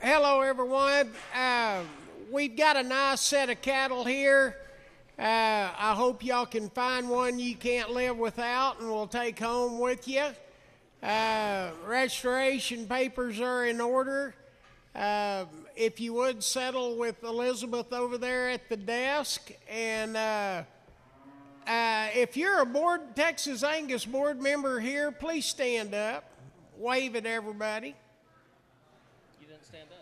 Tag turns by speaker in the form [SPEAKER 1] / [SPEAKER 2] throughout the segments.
[SPEAKER 1] hello, everyone. We've got a nice set of cattle here. I hope y'all can find one you can't live without and will take home with you. Registration papers are in order. If you would settle with Elizabeth over there at the desk. And if you're a Texas Angus board member here, please stand up. Wave at everybody.
[SPEAKER 2] You didn't stand up.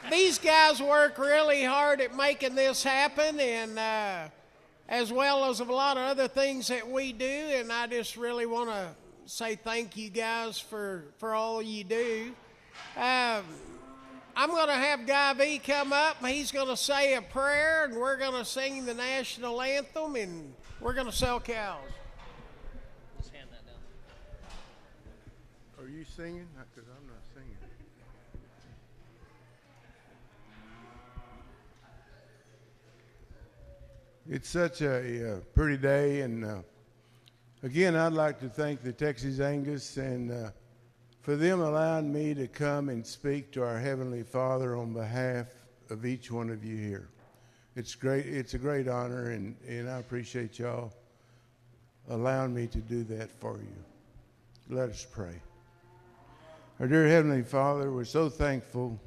[SPEAKER 1] These guys work really hard at making this happen, and as well as a lot of other things that we do, and I just really want to say thank you guys for all you do. I'm going to have Guy V come up, and he's going to say a prayer, and we're going to sing the national anthem, and we're going to sell cows.
[SPEAKER 2] Just hand that down.
[SPEAKER 3] Are you singing? Because I'm not singing. It's such a pretty day, and again, I'd like to thank the Texas Angus and for them allowing me to come and speak to our Heavenly Father on behalf of each one of you here. It's great. It's a great honor, and I appreciate y'all allowing me to do that for you. Let us pray. Our dear Heavenly Father, we're so thankful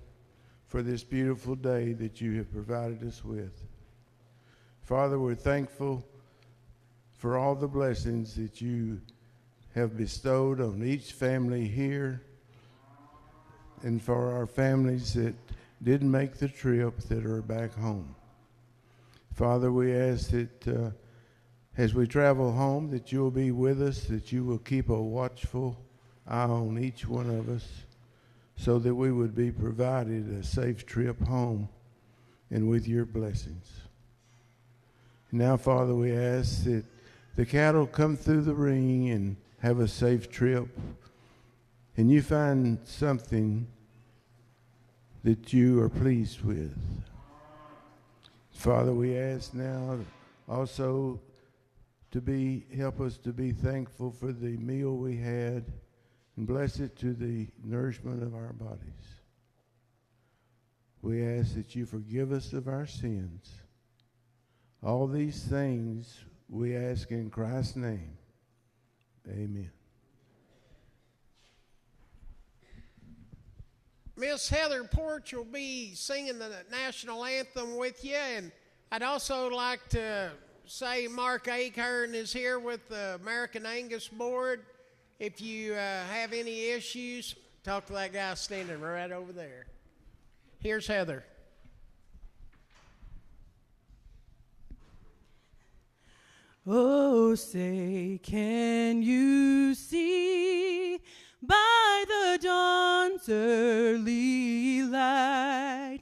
[SPEAKER 3] for this beautiful day that you have provided us with. Father, we're thankful for all the blessings that you have bestowed on each family here and for our families that didn't make the trip that are back home. Father, we ask that as we travel home that you'll be with us, that you will keep a watchful eye on each one of us so that we would be provided a safe trip home and with your blessings. Now, Father, we ask that the cattle come through the ring and have a safe trip, and you find something that you are pleased with. Father, we ask now also to help us to be thankful for the meal we had, and bless it to the nourishment of our bodies. We ask that you forgive us of our sins. All these things we ask in Christ's name. Amen.
[SPEAKER 1] Miss Heather Porch will be singing the national anthem with you, and I'd also like to say Mark Ahern is here with the American Angus Board. If you have any issues, talk to that guy standing right over there. Here's Heather.
[SPEAKER 4] Oh, say, can you see by the dawn's early light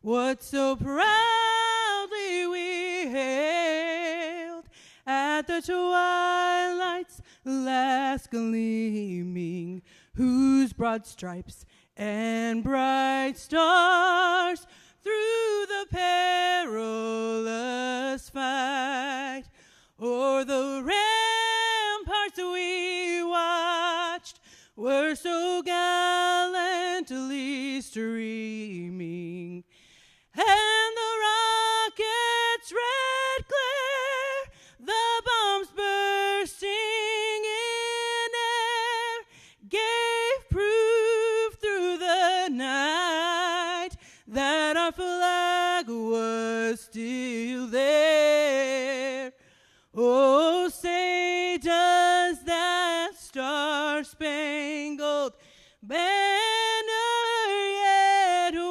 [SPEAKER 4] what so proudly we hailed at the twilight's last gleaming, whose broad stripes and bright stars through the perilous fight o'er the ramparts we watched were so gallantly streaming, and the rocket's red glare, the bombs bursting in air, gave proof through the night that our flag was still there. Oh, say, does that star-spangled banner yet wave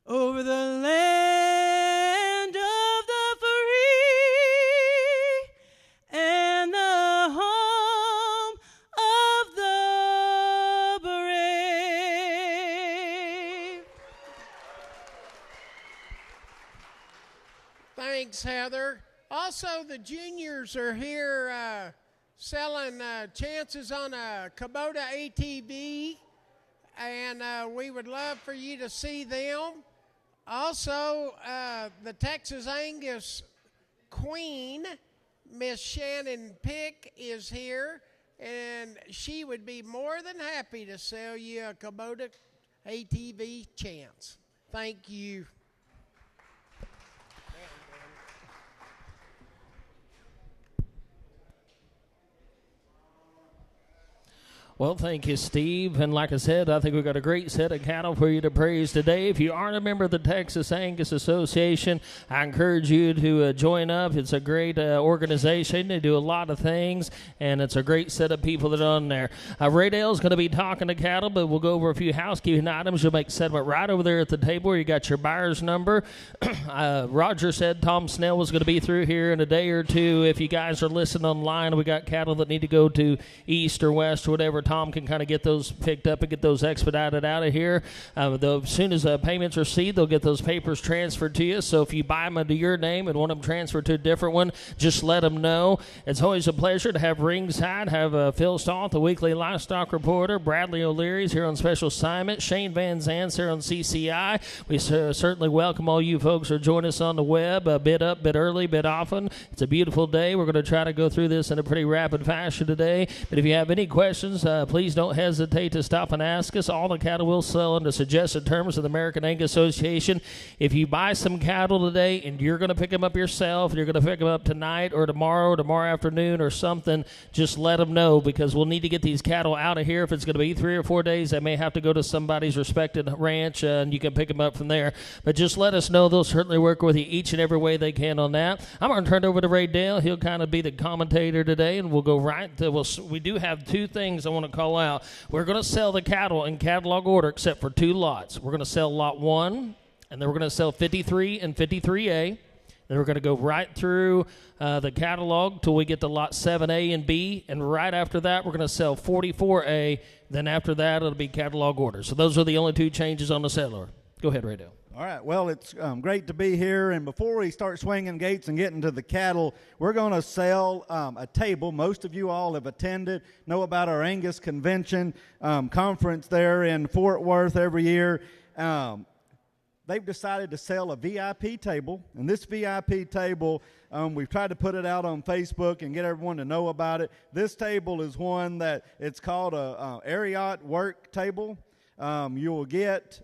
[SPEAKER 4] over the land of the free and the home of the brave?
[SPEAKER 1] Thanks, Heather. Also, the juniors are here selling chances on a Kubota ATV, and we would love for you to see them. Also, the Texas Angus Queen, Miss Shannon Pick, is here, and she would be more than happy to sell you a Kubota ATV Chance. Thank you.
[SPEAKER 2] Well, thank you, Steve. And like I said, I think we've got a great set of cattle for you to praise today. If you aren't a member of the Texas Angus Association, I encourage you to join up. It's a great organization. They do a lot of things, and it's a great set of people that are on there. Ray Dale's going to be talking to cattle, but we'll go over a few housekeeping items. You'll make settlement right over there at the table where you got your buyer's number. Roger said Tom Snell was going to be through here in a day or two. If you guys are listening online, we got cattle that need to go to east or west or whatever. Tom can kind of get those picked up and get those expedited out of here. As soon as payments are received, they'll get those papers transferred to you. So if you buy them under your name and want them transferred to a different one, just let them know. It's always a pleasure to have ringside, have Phil Stahl, the weekly livestock reporter, Bradley O'Leary's here on special assignment, Shane Van Zandt's here on CCI. We certainly welcome all you folks who are joining us on the web, a bit up, bit early, bit often. It's a beautiful day. We're going to try to go through this in a pretty rapid fashion today. But if you have any questions, please don't hesitate to stop and ask us. All the cattle will sell under suggested terms of the American Angus Association. If you buy some cattle today and you're going to pick them up yourself, you're going to pick them up tonight or tomorrow afternoon or something, just let them know, because we'll need to get these cattle out of here. If it's going to be 3 or 4 days, they may have to go to somebody's respected ranch, and you can pick them up from there. But just let us know. They'll certainly work with you each and every way they can on that. I'm going to turn it over to Ray Dale. He'll kind of be the commentator today, and we'll go right to, we do have 2 things I want to call out. We're going to sell the cattle in catalog order except for 2 lots. We're going to sell lot 1, and then we're going to sell 53 and 53A. Then we're going to go right through the catalog till we get to lot 7A and B, and right after that we're going to sell 44A. Then after that it'll be catalog order. So those are the only 2 changes on the settler. Go ahead, Ray Dale.
[SPEAKER 5] All right, well, it's great to be here, and before we start swinging gates and getting to the cattle, we're going to sell a table. Most of you all have attended, know about our Angus Convention conference there in Fort Worth every year. They've decided to sell a VIP table, and this VIP table, we've tried to put it out on Facebook and get everyone to know about it. This table is one that it's called a Ariat work table. You will get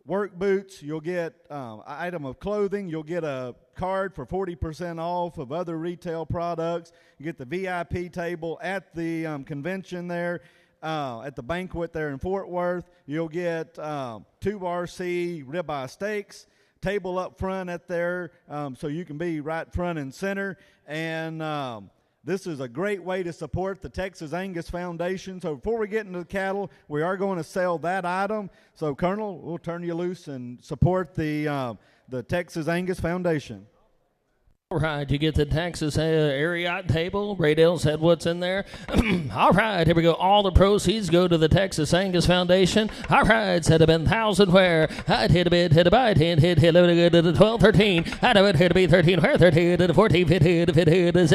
[SPEAKER 5] work boots, you'll get an item of clothing, you'll get a card for 40% off of other retail products. You get the VIP table at the convention there, at the banquet there in Fort Worth. You'll get 2 RC ribeye steaks, table up front at there, so you can be right front and center. And this is a great way to support the Texas Angus Foundation. So before we get into the cattle, we are going to sell that item. So, Colonel, we'll turn you loose and support the Texas Angus Foundation.
[SPEAKER 2] All right, you get the Texas Ariat table. Ray Dale said what's in there. All right, here we go. All the proceeds go to the Texas Angus Foundation. All right, said have been 1,000 where. I'd hit a bit, hit a bite, hit 12, 13. I'd have hit a bit, 13 where, 13, 14, 15,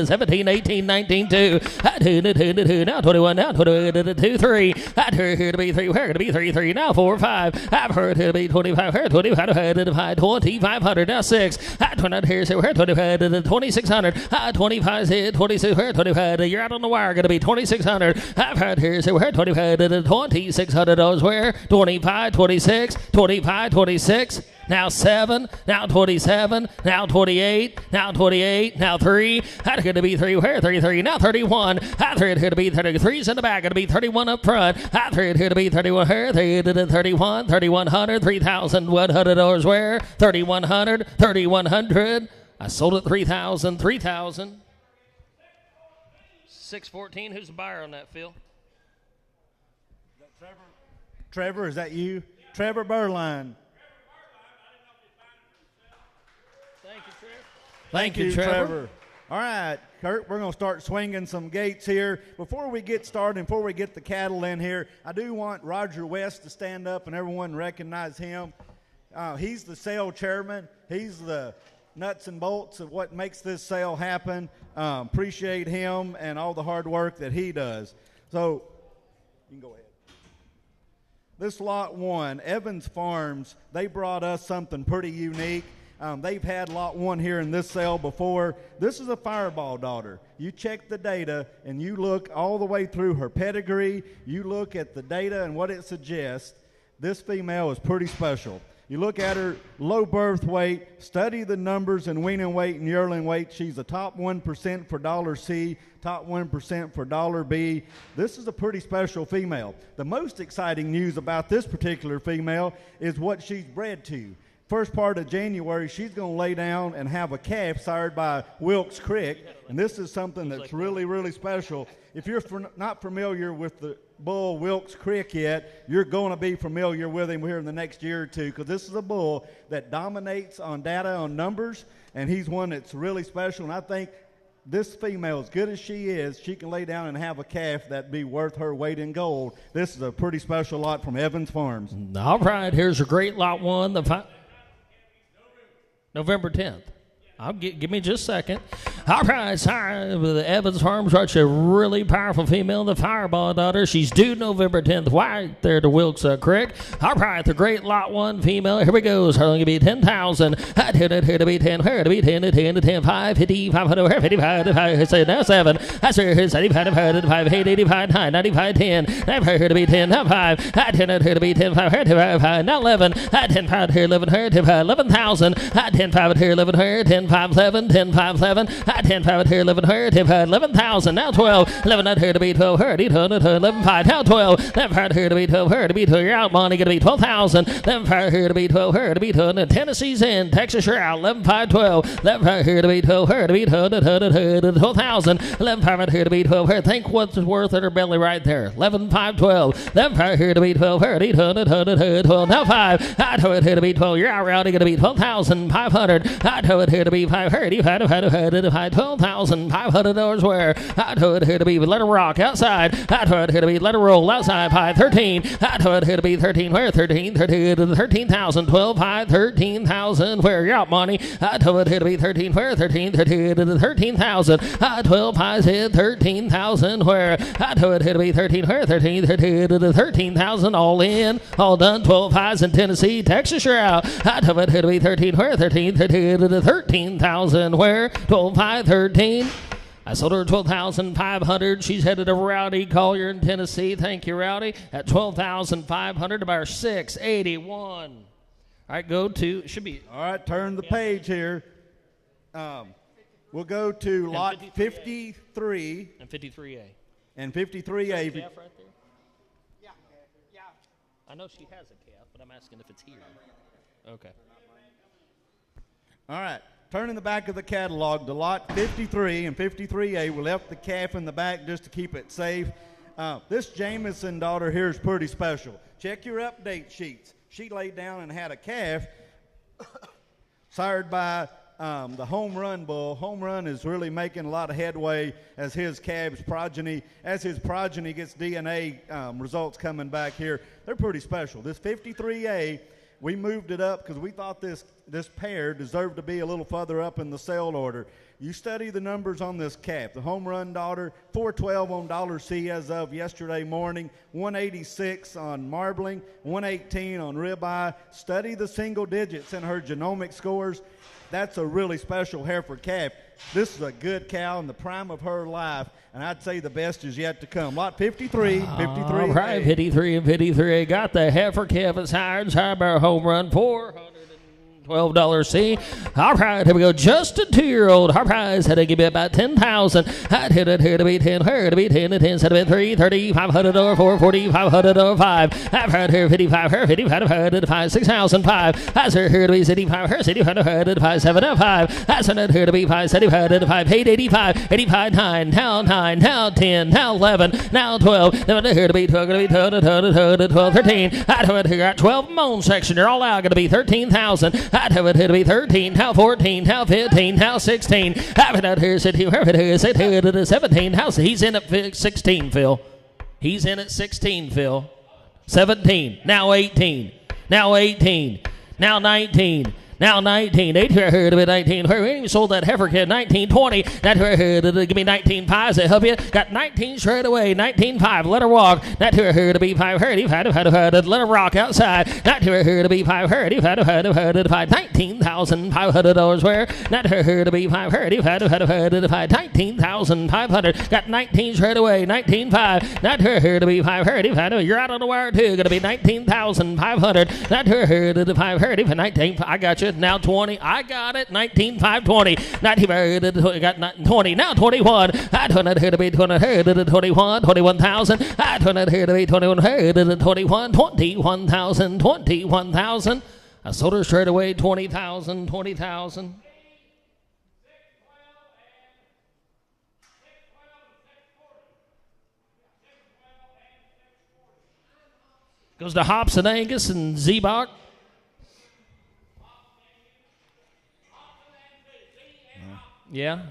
[SPEAKER 2] 17, 18, 19, 2. I'd hit now 21, now 22, 3. I'd hit a bit, 3 where, to be 3, 3, now 4, 5. I've heard it be 25 where, 25, 2,500, now 6. I'd turn out here, say where. 2,600, 25, 26, 25, you're out on the wire, gonna be 2,600. I've heard here, say we're 25, $2,600, where 25, 26, 25, 26, now 7, now 27, now 28, now 28, now 3, that's gonna be 3, where 33, now 31, I thread here to be 33's in the back, gonna be 31 up front, I thread here to be 31, where 31, 3,100, $3,100, where 3,100, 3,100. I sold it 3,000, 3,000. 614. Who's the buyer on that, Phil?
[SPEAKER 5] Is that Trevor? Trevor, is that you? Trevor Burline.
[SPEAKER 2] Thank you, Trevor.
[SPEAKER 5] Thank you, Trevor. All right, Kurt, we're going to start swinging some gates here. Before we get started, before we get the cattle in here, I do want Roger West to stand up and everyone recognize him. He's the sale chairman. He's the nuts and bolts of what makes this sale happen. Appreciate him and all the hard work that he does. So you can go ahead. This lot 1, Evans Farms, they brought us something pretty unique. They've had lot 1 here in this sale before. This is a Fireball daughter. You check the data and you look all the way through her pedigree. You look at the data and what it suggests. This female is pretty special. You look at her low birth weight, study the numbers in weaning weight and yearling weight. She's the top 1% for dollar C, top 1% for dollar B. This is a pretty special female. The most exciting news about this particular female is what she's bred to. First part of January, she's going to lay down and have a calf sired by Wilkes Creek, and this is something that's really, really special. If you're not familiar with the bull Wilkes Creek yet, you're going to be familiar with him here in the next year or two, because this is a bull that dominates on data, on numbers, and he's one that's really special. And I think this female, as good as she is, she can lay down and have a calf that'd be worth her weight in gold. This is a pretty special lot from Evans Farms.
[SPEAKER 2] All right, here's a great lot 1. November 10th. Give me just a second. All right, sorry, the Evans Farms Ranch, a really powerful female, the Fireball daughter. She's due November 10th, right there to Wilkes Creek. All right, the great lot 1 female. Here we go. Her going to be 10,000. Here to be 10. Here to be 10 to 10 to 10. 5, 50, 500, 55, 5. Say now 7. That's her. 75, 5, 8, 85, 9, 95, 10. Here to be 10. Now 5. 10. Here to be 10. 5. Here to 5. Now 11. 10. 5. Here 11. Here to 11,000. 10. 5. Here 11. Here 10. 5. 11. 10. 5. 11. 10. 5 here 11 here 10 5 11,000 now 12 11 out here to be 12 here 11 5 now 12 11 5 here to be 12 here to be 12 you're out money gonna be 12,000 11 5 here to be 12 here to be 12 Tennessee's in Texas you're out 11 5 12 11 5 here to be 12 here to be 12,000 11 5 out here to be 12 here think what's worth at her belly right there 11 5 12 11 5 here to be 12 here to be 12 now 5 I told it here to be 12 you're out rowdy gonna be 12,500 I told it here to be 5 here to 12,500 where I told it here to be let her rock outside I told it here to be let her roll outside 5 13 I told it here to be 13 where 13,000 12 5 13,000 where you're out money I told it here to be 13 where 13,000 I 12 5 said 13,000 where I told it here to be 13 where 13,000 all in all done 12 5s in Tennessee Texas you're out I told it here to be 13 where 13,000 where 12 5 13 I sold her 12,500. She's headed to Rowdy Collier in Tennessee. Thank you, Rowdy. At 12,500 to buy her 681. All right, go to, it should be.
[SPEAKER 5] All right, turn the page here. We'll go to lot 53.
[SPEAKER 2] And 53A.
[SPEAKER 5] And 53A.
[SPEAKER 2] Calf right there? Yeah. I know she has a calf, but I'm asking if it's here. Okay.
[SPEAKER 5] All right. Turning the back of the catalog to lot 53 and 53A. We left the calf in the back just to keep it safe. This Jameson daughter here is pretty special. Check your update sheets. She laid down and had a calf sired by the Home Run bull. Home Run is really making a lot of headway as his calf's progeny. As his progeny gets DNA results coming back here, they're pretty special. This 53A, we moved it up because we thought this pair deserved to be a little further up in the sale order. You study the numbers on this calf. The Home Run daughter, 412 on dollar C as of yesterday morning, 186 on marbling, 118 on ribeye. Study the single digits in her genomic scores. That's a really special Hereford calf. This is a good cow in the prime of her life, and I'd say the best is yet to come. Lot 53.
[SPEAKER 2] All right, 53 and 53. Got the heifer calf as hired by our Home Run, $412 C. All right, here we go. Just a 2-year-old. Our prize had to give me about 10,000. I'd hit it here to be 10. Here to be 10 to 10. Said to be 3, 30, 500 or 4, 40, 500 or 5. I've heard here 55. Here 55. 5, 6,005. I said here to be 65. Here 65. 5, 7, 5. I said here to be 5, 75. 5, 8, 85. 85, 9. Now 9. Now 10. Now 11. Now 12. Now here to be 12. Going to be 12, 13. I told it here at 12 moan section. You're all out. Going to be 13,000. I told it here to be 13. Now 14. Now 15. Now 16. I've been out here. Said here. Said here to 17. Now he's in at 16, Phil. He's in at 16, Phil. 17. Now 18. Now 18. Now 19. Now 19, 8 here, heard of it, 19. We even sold that heifer kid, 19, 20. That here, heard of it, give me 19 pies, they help you. Got 19 straight away, 19, 5, let her walk. That here, heard of be 5, heard of, had let her rock outside. That here, heard of be 5, heard of, had $19,500 where. That here, heard of be 5, heard of, had $19,500. Got 19 straight away, 19, 5. That here, heard of be 5, heard of, you're out on the wire too, gonna be 19,500. That here, heard of 5, heard of, 19, I got you. Now 20, I got it. 19, 5, 20. 19, got 20. Now 21. I don't know to be 20. 21, 21,000. I don't know to be 21. 21, 21,000. 21,000. I sold her straight away. 20,000. 20,000. Goes to Hops and Angus and Zebach. Yeah.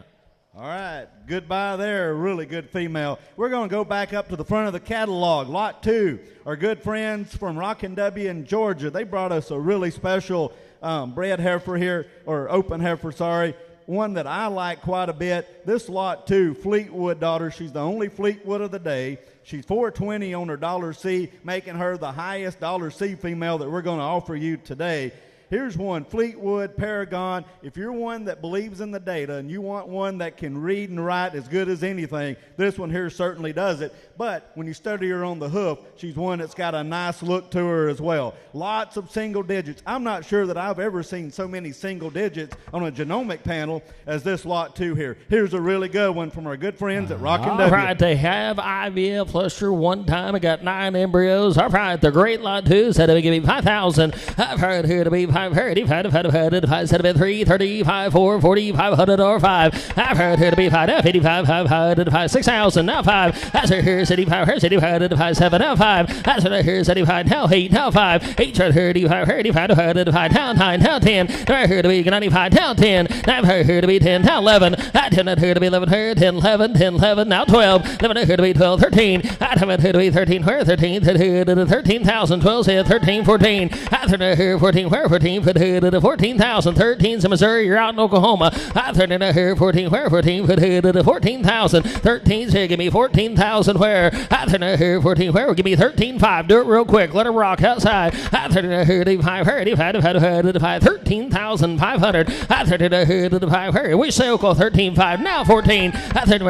[SPEAKER 5] All right. Goodbye there. Really good female. We're going to go back up to the front of the catalog. Lot 2. Our good friends from Rockin' W in Georgia. They brought us a really special bred heifer here, or open heifer, sorry. One that I like quite a bit. This Lot 2, Fleetwood daughter. She's the only Fleetwood of the day. She's $420 on her $C, making her the highest $C female that we're going to offer you today. Here's one, Fleetwood Paragon. If you're one that believes in the data and you want one that can read and write as good as anything, this one here certainly does it. But when you study her on the hoof, she's one that's got a nice look to her as well. Lots of single digits. I'm not sure that I've ever seen so many single digits on a genomic panel as this Lot 2 here. Here's a really good one from our good friends at Rockin' W.
[SPEAKER 2] All right, they have IVF cluster one time. I got 9 embryos. All right, the great Lot 2 said it would give me 5,000. I've heard here to be 5. Heard if I'd have said about 3, 35, 4, 40, 500 or 5. I've heard here to be 5, now 55, 500, 6,000, now 5. That's here, city 5, her city 5, 7, now 5. That's here, city 5, now 8, now 5. 8, heard if I heard if I'd now 9, now 10. I heard to be 95, now 10. I've heard to be 10, now 11. I did not hear to be 11, heard 10, 11, 10, 11, now 12. 11, I heard to be 12, 13. I haven't heard to be 13, where 13, 13,000, 12, said 13, 14. I heard 14, where 14. 14,000, 13's in Missouri, you're out in Oklahoma. I heard 14, where 14, 14,000, 13's here, give me 14,000 where. I heard 14, where, give me 13,500, do it real quick, let her rock outside. I heard 5, heard 13,500. I heard 5, where, we say Oklahoma 13,500, now 14. I heard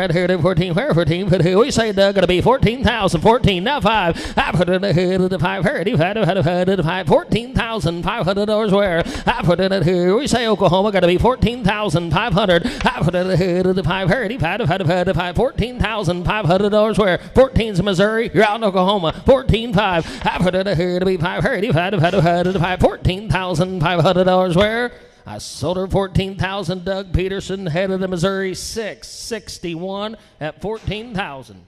[SPEAKER 2] 14, where 14, we say Doug, gonna be 14,000, 14, now 5. I put in a heard 5, heard 14,500 where. I put in it here. We say Oklahoma got to be 14,500. I put in it here to the 5 heard. If I'd have 14,500 where. 14's Missouri. You're out in Oklahoma. 14,500. I put in it here to be 5 heard. If I'd have 14,500 where. I sold her 14,000. Doug Peterson headed to Missouri 661 at 14,000.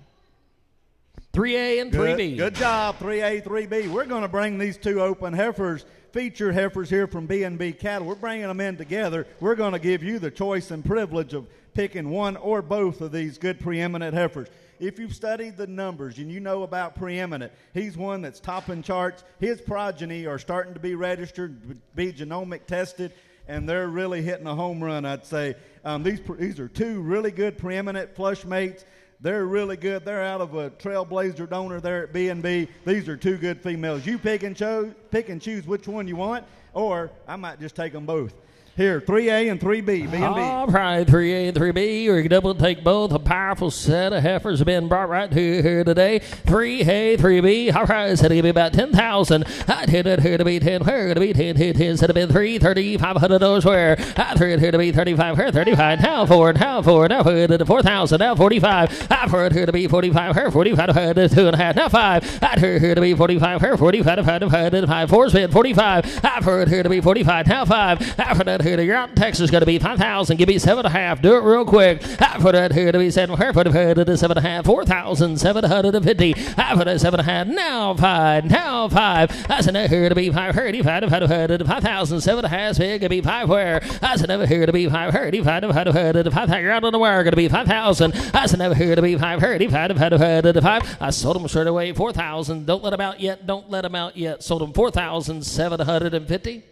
[SPEAKER 2] 3A and 3B.
[SPEAKER 5] Good job, 3A, 3B. We're going to bring these two open heifers, featured heifers here from B&B Cattle. We're bringing them in together. We're going to give you the choice and privilege of picking one or both of these good preeminent heifers. If you've studied the numbers and you know about preeminent, he's one that's topping charts. His progeny are starting to be registered, be genomic tested, and they're really hitting a home run, I'd say. These are two really good preeminent flush mates. They're really good. They're out of a Trailblazer donor there at B&B. These are two good females. You pick and choose which one you want, or I might just take them both. Here, 3A and 3B, B&B.
[SPEAKER 2] All right, 3A and 3B. We can double take both. A powerful set of heifers have been brought right to here today. 3A, 3B. All right, said it'd be about 10,000. I did it here to be 10. Where to be 10, 10, 10. Said it'd be 3, 3500 where. I threw it here to be 35. Where 35. Now 4, now 4, now 4 to 4,000. Now 45. I threw it here to be 45. Where 45 to 2.5. Now 5. I threw it here to be 45. Where 45 to 5. 4 spin 45. I threw it here to be 45. Now 5. I threw it here to you're out in Texas, going to be 5,000. Give me 7.5. Do it real quick. I put it here to be 7. Where put it here to 7.5. 4,750. I put it 7.5. Now 5. Now 5. I said here to be 5. 5,000. 7.5. Big to be 5. Where? I said never here to be 5. 5,000. You're out on the wire. Going to be 5,000. I said never here to be 5. 5. I sold them straight away 4,000. Don't let them out yet. Don't let them out yet. Sold them 4,750.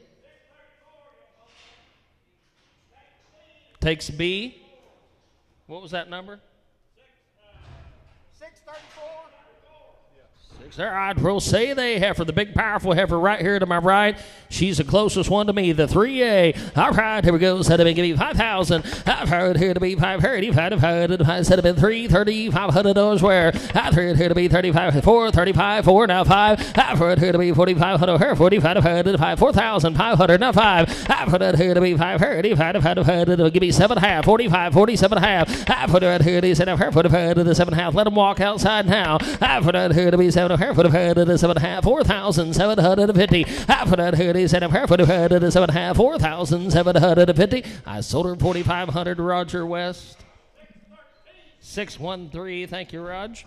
[SPEAKER 2] Takes B. What was that number?
[SPEAKER 1] 634.
[SPEAKER 2] All right, we'll say they heifer, the big powerful heifer right here to my right. She's the closest one to me, the 3A. All right, here we go. Set up and give me 5,000. I've heard here to be 530. Set up in $3,500 where I've heard here to be 35, 4, 35, 4, now 5. I've heard here to be 4,500, her 4,500, 4,500, now 5. I've heard here to be 530, give me 7.5, 45, 47.5. I've heard here to be 7.5, let them walk outside now. I've heard here to be 7.5. 7.5, 4,750. I put out here, they said, 7.5, 4,750. I sold her 4,500, Roger West. 613, thank you, Raj.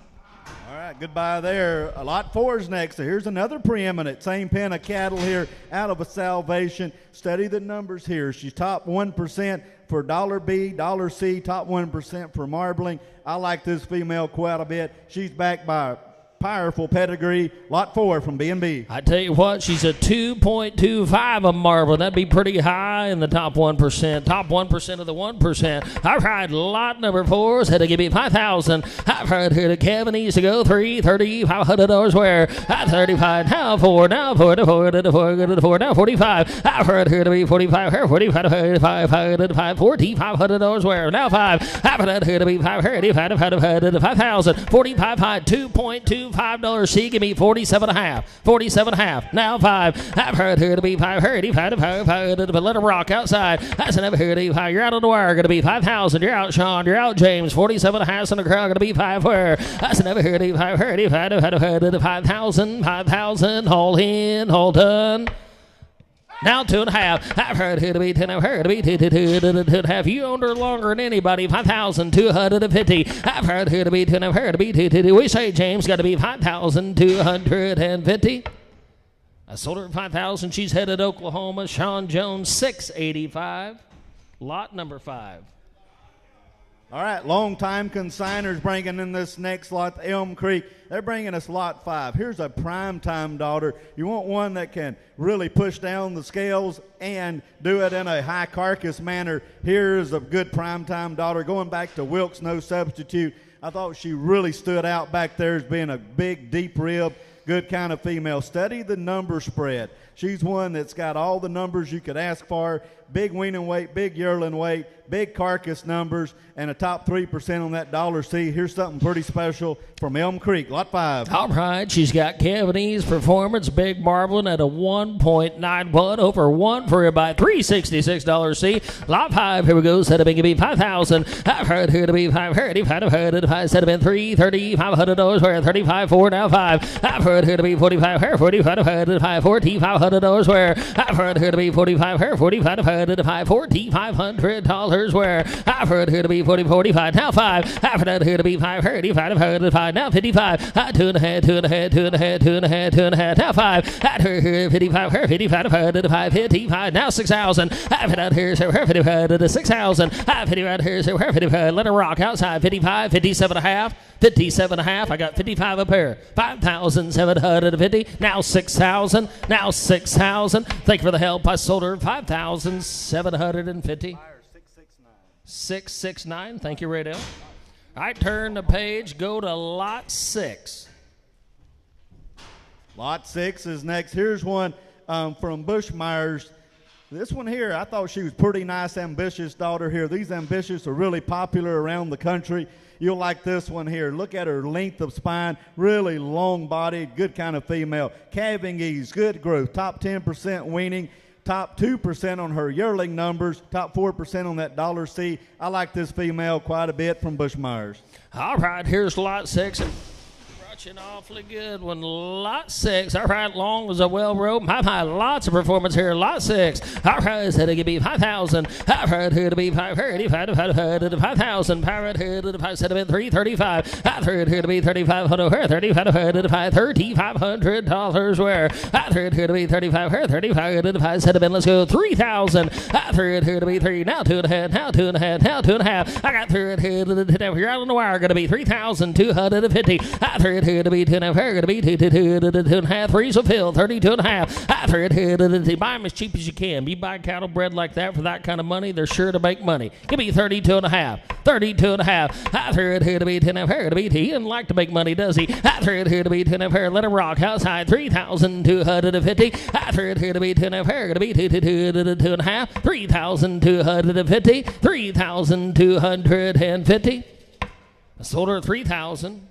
[SPEAKER 5] All right, goodbye there. Lot 4 is next. So here's another preeminent, same pen of cattle here out of a Salvation. Study the numbers here. She's top 1% for $B, $C, top 1% for marbling. I like this female quite a bit. She's backed by powerful pedigree. Lot 4 from B&B.
[SPEAKER 2] I tell you what, she's a 2.25 of marble. That'd be pretty high in the top 1%. Top 1% of the 1%. All right, lot number 4 said to give me 5,000. I've heard here to Kevin needs to go $3,500 where at 35, now 4, now 4, to 4, to 4, to 4, now 45. I've heard here to be 45, her 45, $4,500 where now 5. I've heard here to be 5,000, 45 high, 2.25 $5 C, give me 47.5. 47.5. Now 5. I've heard here to be 5. But let them rock outside. That's never here to be 5. You're out on the wire. Going to be 5,000. You're out, Sean. You're out, James. 47.5 in the crowd. Going to be 5. Where? That's never here to be 5. 5,000. 5,000. Hold in. Hold done. Now 2.5. I've heard here to be 10. I've heard to be 2.5. You owned her longer than anybody. 5,250. I've heard here to be 10. I've heard to be 2. We say James got to be 5,250. I sold her at 5,000. She's headed to Oklahoma. Sean Jones 685. Lot number 5.
[SPEAKER 5] All right, long-time consigners bringing in this next lot, Elm Creek. They're bringing us lot 5. Here's a prime-time daughter. You want one that can really push down the scales and do it in a high carcass manner. Here's a good prime-time daughter. Going back to Wilkes, no substitute. I thought she really stood out back there as being a big, deep rib, good kind of female. Study the number spread. She's one that's got all the numbers you could ask for. Big weaning weight, big yearling weight, big carcass numbers, and a top 3% on that $C. Here's something pretty special from Elm Creek, lot 5.
[SPEAKER 2] All right, she's got Kevin's Performance, big marbling at a 1.91 over 1 for about $366 C. Lot 5, here we go, set up and give me 5,000. I've heard here to be 5, set up in $3,500 where 35 4 now 5. I've heard here to be 45, $4,500 where I've heard here to be 45, $4,500 where I've heard here to be 45 now 5. I've heard here to be 5 now 55. 2.5 now 5. I've heard here 55 now 6,000. I've heard here 6,000. I've heard here let her rock outside 55 57.5. I got 55 a pair. 5,750. Now 6,000. Now 6,000. Thank you for the help. I sold her 5,750. 669. Thank you, Radell. I turn the page. Go to lot 6.
[SPEAKER 5] Lot 6 is next. Here's one from Bushmeyer's. This one here, I thought she was pretty nice, ambitious daughter here. These ambitious are really popular around the country. You'll like this one here. Look at her length of spine, really long-bodied, good kind of female. Calving ease, good growth, top 10% weaning, top 2% on her yearling numbers, top 4% on that $C. I like this female quite a bit from Bushmeyer's.
[SPEAKER 2] All right, here's lot 6. An awfully good one. Lot 6. All right, long as a well rope. Lots of performance here. Lot 6. All right, said to give me 5,000. I've heard here to be 5,000. Pirate here to the 5, said to be 335. I've heard here to be 3,500. $3,500 where I've heard here to be 35. 35 said to be, let's go 3,000. I've heard here to be 3. Now 2.5. Now 2.5. Now 2.5. I got through it here to the, you're out on the wire. Going to be 3,250. I've heard here to be 2.5 here, gonna be 2.5, 3 so fill, 32.5. Buy them as cheap as you can. You buy cattle bred like that for that kind of money, they're sure to make money. Give me 32.5, 32.5. I threw it here to be 2.5 here, to be he didn't like to make money, does he? I threw it here to be 2.5 here, let him rock outside 3,250. I threw it here to be 2.5 here, gonna be 2.5, 3,250, 3,250. I sold her 3,000.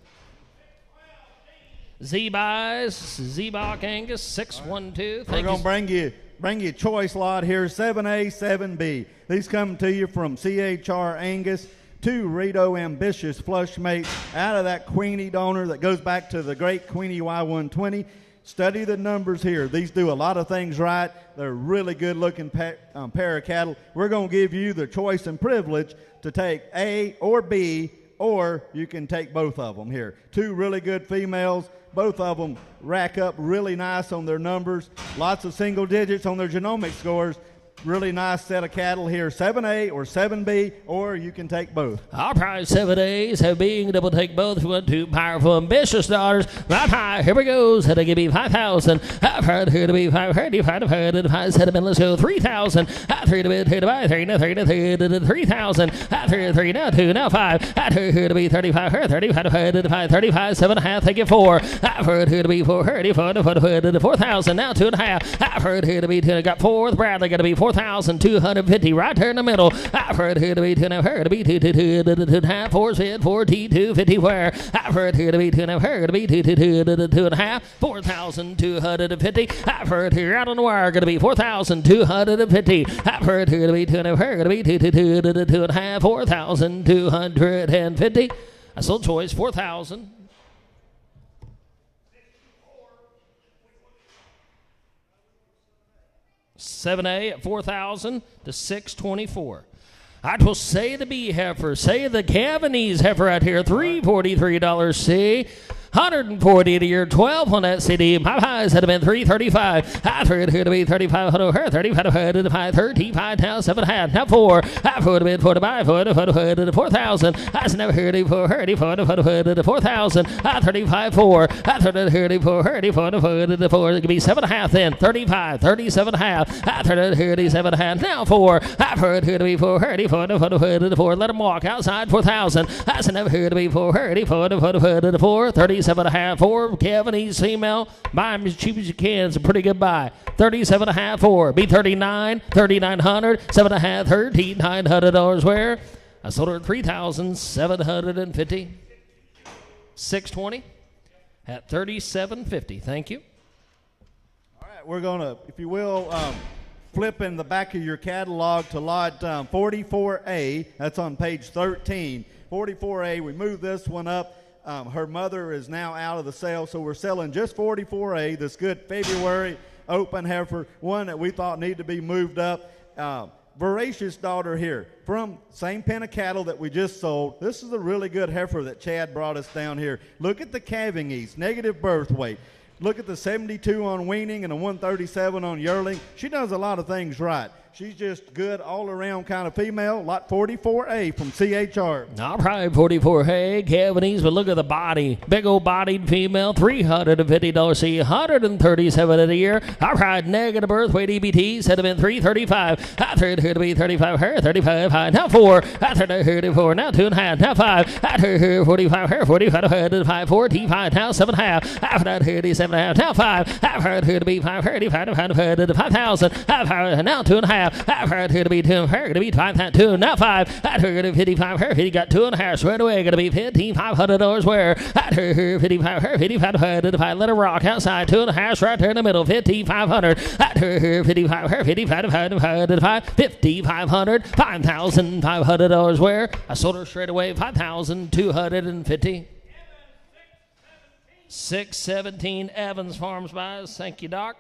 [SPEAKER 2] Z-Bach Angus 612.
[SPEAKER 5] We're going to bring you choice lot here, 7A, 7B. These come to you from CHR Angus, 2 Rito Ambitious flush mates out of that Queenie donor that goes back to the great Queenie Y120. Study the numbers here. These do a lot of things right. They're really good-looking pair of cattle. We're going to give you the choice and privilege to take A or B, or you can take both of them here. 2 really good females. Both of them rack up really nice on their numbers. Lots of single digits on their genomic scores. Really nice set of cattle here, 7A or 7B, or you can take both.
[SPEAKER 2] Our prize 7A's have being able to take both. We want 2 powerful, ambitious daughters. Right high, here we go. Had to give me 5,000. I've heard here to be 500. I've heard it. I said, let's go 3,000. I threw to be 3 to buy 3, now 3 to 3,000. I threw 3, now 2, now 5. I threw here to be 35, her 35, 35, 7.5. Take it 4. I've heard here to be 4, 4,000. Now 2.5. I've heard here to be 2. Got 4. Bradley got to be 4,250 right there in the middle. I've heard here to be 2.5 here to be 2.5 4 said 4,250 where I've heard here to be 2.5 here to be 2.5 4,250. I've heard here out on the wire going to be 4,250. I've heard here to be 2.5 here to be 2.5 4,250. I sold choice 4,000. 7A at 4,000 to 624. I will say the B heifer, say the Cavanese heifer out here, $343 C. 140 to your 12 on that CD. My highs had been 335. I've heard here to be 3,500. Her 3,500. 35 now 7.5 now 4. I've heard been 45 to 4,000. I never heard it for her to 4,000. I 35 4. I heard it for her to 4. It could be 7.5 then 35 37.5. I've heard it here to 7.5 now 4. I've heard here to be for her to 4. Let them walk outside 4,000. I never heard to be for her to 4. 37.5 4. Cavanese female. Buy them as cheap as you can. It's a pretty good buy. 37.5 4. Be 39. 3,900. 7.5. $1,300 where I sold her at 3,750. 620 at 37.50. Thank you.
[SPEAKER 5] All right, we're going to, if you will, flip in the back of your catalog to lot 44A. That's on page 13. 44A, we move this one up. Her mother is now out of the sale, so we're selling just 44A, this good February open heifer, one that we thought needed to be moved up. Voracious daughter here from same pen of cattle that we just sold. This is a really good heifer that Chad brought us down here. Look at the calving ease, negative birth weight. Look at the 72 on weaning and the 137 on yearling. She does a lot of things right. She's just good all-around kind of female. Lot 44A from CHR.
[SPEAKER 2] All right, 44A, Cavanese, but look at the body. Big old bodied female, $350 C, 137 a year. All right, negative birth weight EBT, said to been 335. I heard her to be 35, her 35 high, now 4. I heard her to 4, now 2.5, now 5. I heard her 45, her 45, her to 5, 45, now 7.5. I've heard her to 7.5, now 5. I've heard her to be 5, 35, 5,000. I've heard her now 2.5. I've heard her to be 2, her to be 5,2, now 5. I'd heard her to 55, her 50, got 2.5, squared away, gonna be $1,500 where I'd heard her 55, her 55, let her rock outside, 2.5, right there in the middle, 5,500. I'd heard her 55, her 55, 5,500, $5,500 where I sold her straight away, 5,250. 617 Evans Farms buys. Thank you, Doc.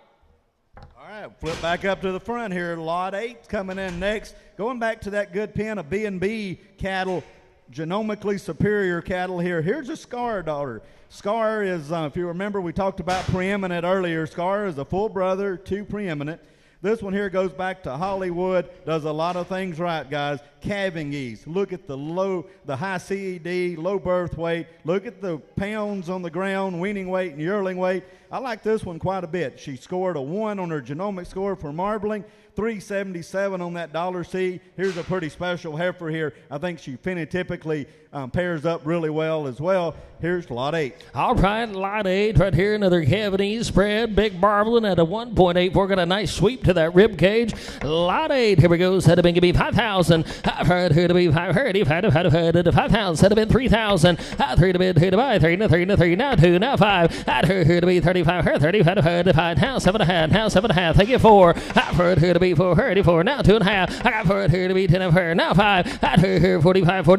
[SPEAKER 5] All right, flip back up to the front here. Lot 8 coming in next. Going back to that good pen of B&B cattle, genomically superior cattle here. Here's a Scar daughter. Scar is, if you remember, we talked about preeminent earlier. Scar is a full brother to preeminent. This one here goes back to Hollywood, does a lot of things right, guys. Calving ease. Look at the high CED, low birth weight. Look at the pounds on the ground, weaning weight and yearling weight. I like this one quite a bit. She scored a 1 on her genomic score for marbling, 377 on that $C. Here's a pretty special heifer here. I think she phenotypically pairs up really well as well. Here's lot 8.
[SPEAKER 2] All right, lot 8 right here. Another cavity spread. Big marbling at a 1.84. Got a nice sweep to that rib cage. Lot 8. Here we go. Said to be 5,000. I've heard here to be 530. 5,000. Said to be 3,000. 3 to bid. 2 to buy. 3 to 3 to 3. Now 2. Now 5. I'd heard here to be 35. 35. Now 7.5. Now 7.5. Thank you 4. I've heard here to be 4. Now 2.5. I got heard here to be 10. Now 5. I'd heard here 45. Now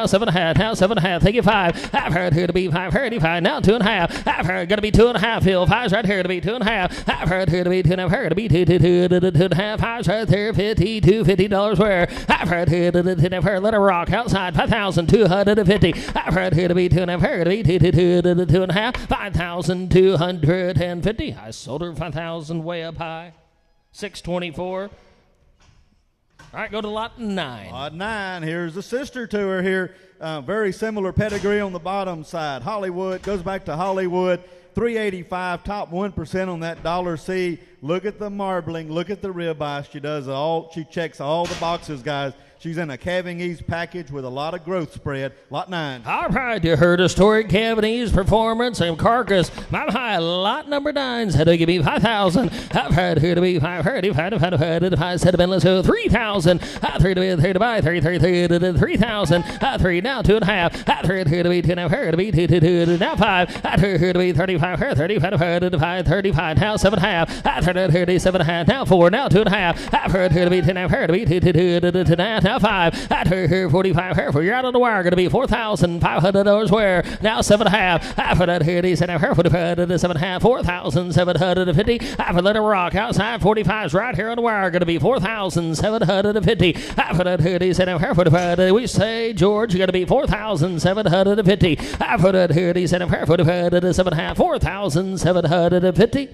[SPEAKER 2] 7.5. Now 7.5. Thank you 5. I've heard here to be 535. Now 2.5. I've heard gonna be 2.5. Phil 5's right here to be 2.5. I've heard here to be 2.5. Heard to be 2.5. 5's right there. $50 where I've heard here to 2.5. Let it rock outside 5,250. I've heard here to be 2.5. Heard to be 2.5. 5,250. I sold her 5,000 way up high. 624. All right, go to lot 9.
[SPEAKER 5] Lot 9. Here's the sister to her here. Very similar pedigree on the bottom side. Hollywood, goes back to Hollywood. 385, top 1% on that $C. Look at the marbling. Look at the ribeye. She does all. She checks all the boxes, guys. She's in a calving ease package with a lot of growth spread. Lot 9.
[SPEAKER 2] All right, you heard a story, calving ease, performance, and carcass. My high, lot number 9 said to give me 5,000. I've heard here to be 530. 5 said to be, let's go 3,000. 3 to be 3 to buy. 3 3,000. 3 now 2.5. I've heard here to be 10. I've heard to be 2 now 5. I've heard here to be 35. 35 now 7.5. I've heard here to be 7.5 now 4 now 2.5. I've heard here to be 10. I've heard to be 2 now 5. I'd heard here 45. You're out on the wire. Going to be $4,500 where now 7.5. I've heard here to 7.5. 4,750. I've let it rock outside 45's right here on the wire. Going to be 4,750. I've heard here to 7.5. We say George, you're going to be 4,750. I've heard here to 7.5. 4,750.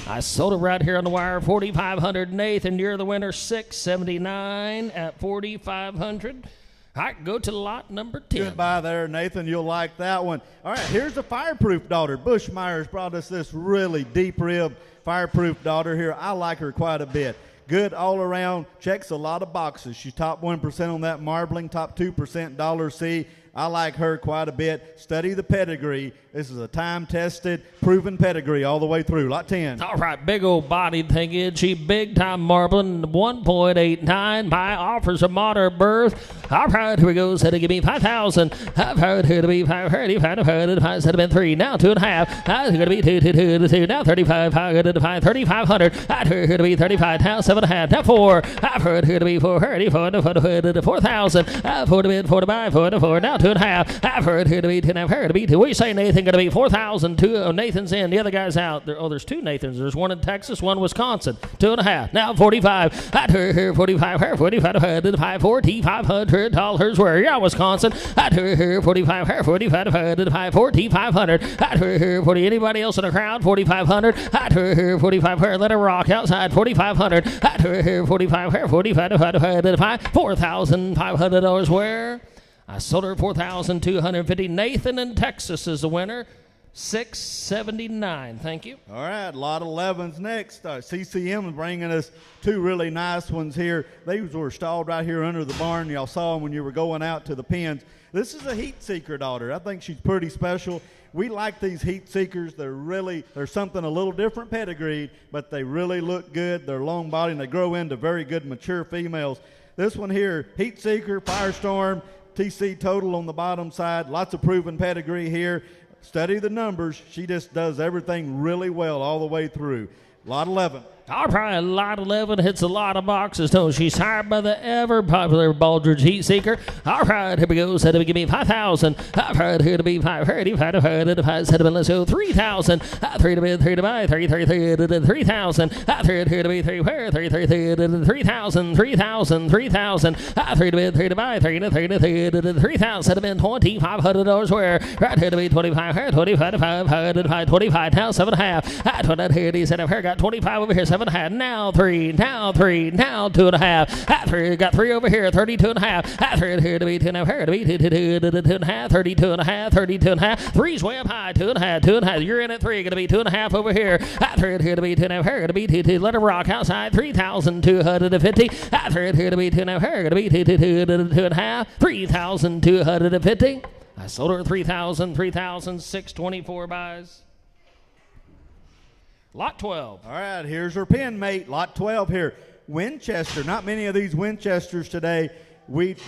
[SPEAKER 2] I sold it right here on the wire, 4,500. Nathan, you're the winner, 679 at 4,500. All right, go to lot number 10.
[SPEAKER 5] Goodbye there, Nathan. You'll like that one. All right, here's a fireproof daughter. Bushmeyer's brought us this really deep rib fireproof daughter here. I like her quite a bit. Good all around, checks a lot of boxes. She's top 1% on that marbling, top 2% $C. I like her quite a bit. Study the pedigree. This is a time-tested, proven pedigree all the way through. Lot 10.
[SPEAKER 2] All right, big old body thing is she big-time marbling, 1.89. By offers a moderate birth. All right, here we go. Said to give me 5,000. I've heard here to be 5. Said to be 3. Now 2.5. Now going to be 2. Now 35. 3,500. I've heard here to be 35. Now 7.5. Now 4. I've heard here to be 4. 4,000. 4 to bid. 4 to buy. 4 to 4. Now 2.5. I've heard here to be 10. I've heard to be 2. We say Nathan going to be 4,000. 2. Nathan's in. The other guy's out. There's 2 Nathans. There's one in Texas, one in Wisconsin. 2.5. Now 45. I'd heard here 45. 45. 4,500 where you're Wisconsin. I'd heard here 45. 4,500. I'd heard here 40. Anybody else in the crowd? 4,500. I'd heard here 45. Let it rock outside 4,500. I'd heard here 45. 4,500 where? I sold her 4,250. Nathan in Texas is the winner. 679. Thank you.
[SPEAKER 5] All right, lot 11's next. CCM is bringing us 2 really nice ones here. These were stalled right here under the barn. Y'all saw them when you were going out to the pens. This is a heat seeker daughter. I think she's pretty special. We like these heat seekers. They're something a little different pedigree, but they really look good. They're long body and they grow into very good mature females. This one here, heat seeker, Firestorm, TC total on the bottom side. Lots of proven pedigree here. Study the numbers. She just does everything really well all the way through. Lot 11.
[SPEAKER 2] All right, lot 11 hits a lot of boxes. So she's hired by the ever-popular Baldridge Heat Seeker. All right, here we go. Said to give me 5,000. I've heard here to be 5. Said to be, let's go 3,000. 3 to bid, 3 to buy. 3,000. I've heard here to be 3. 3,000. 3,000. 3 to bid, 3 to buy. 3,000. Said to be $2,500 where? Right here to be 25. 25. Now 7.5. I told that here. He said, I've heard got 25 over here. 7 7.5, now 3, now 3, now 2.5. At 3, got 3 over here, 32.5. At 3, here to be 2.5, here to be 2.5, 32.5, 32.5. 3's way up high, 2.5, 2.5. You're in at 3, gonna be 2.5 over here. At 3, here to be 2.5, here to be 2. Let it rock outside, 3,250. At 3, here to be 2.5, here gonna be 2.5, 3,250. I sold her 3,000, 3,624 buys. Lot 12.
[SPEAKER 5] All right, here's her pin mate, lot 12 here. Winchester, not many of these Winchesters today.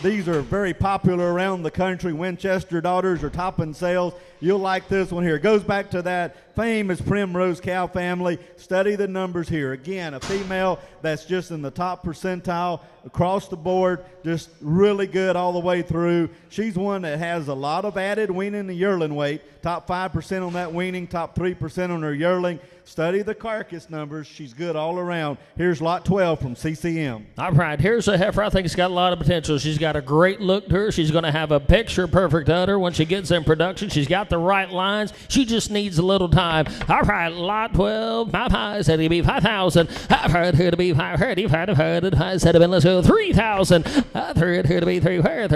[SPEAKER 5] These are very popular around the country. Winchester daughters are topping sales. You'll like this one here. It goes back to that famous Primrose cow family. Study the numbers here. Again, a female that's just in the top percentile across the board, just really good all the way through. She's one that has a lot of added weaning and yearling weight. Top 5% on that weaning, top 3% on her yearling. Study the carcass numbers. She's good all around. Here's lot 12 from CCM.
[SPEAKER 2] All right, here's a heifer I think has got a lot of potential. She's got a great look to her. She's going to have a picture-perfect udder when she gets in production. She's got the right lines. She just needs a little time. All right, lot 12. My pie said it'd be 5,000. I've heard here to be 5,000. I said let's go 3,000. I've heard here to be 3,000.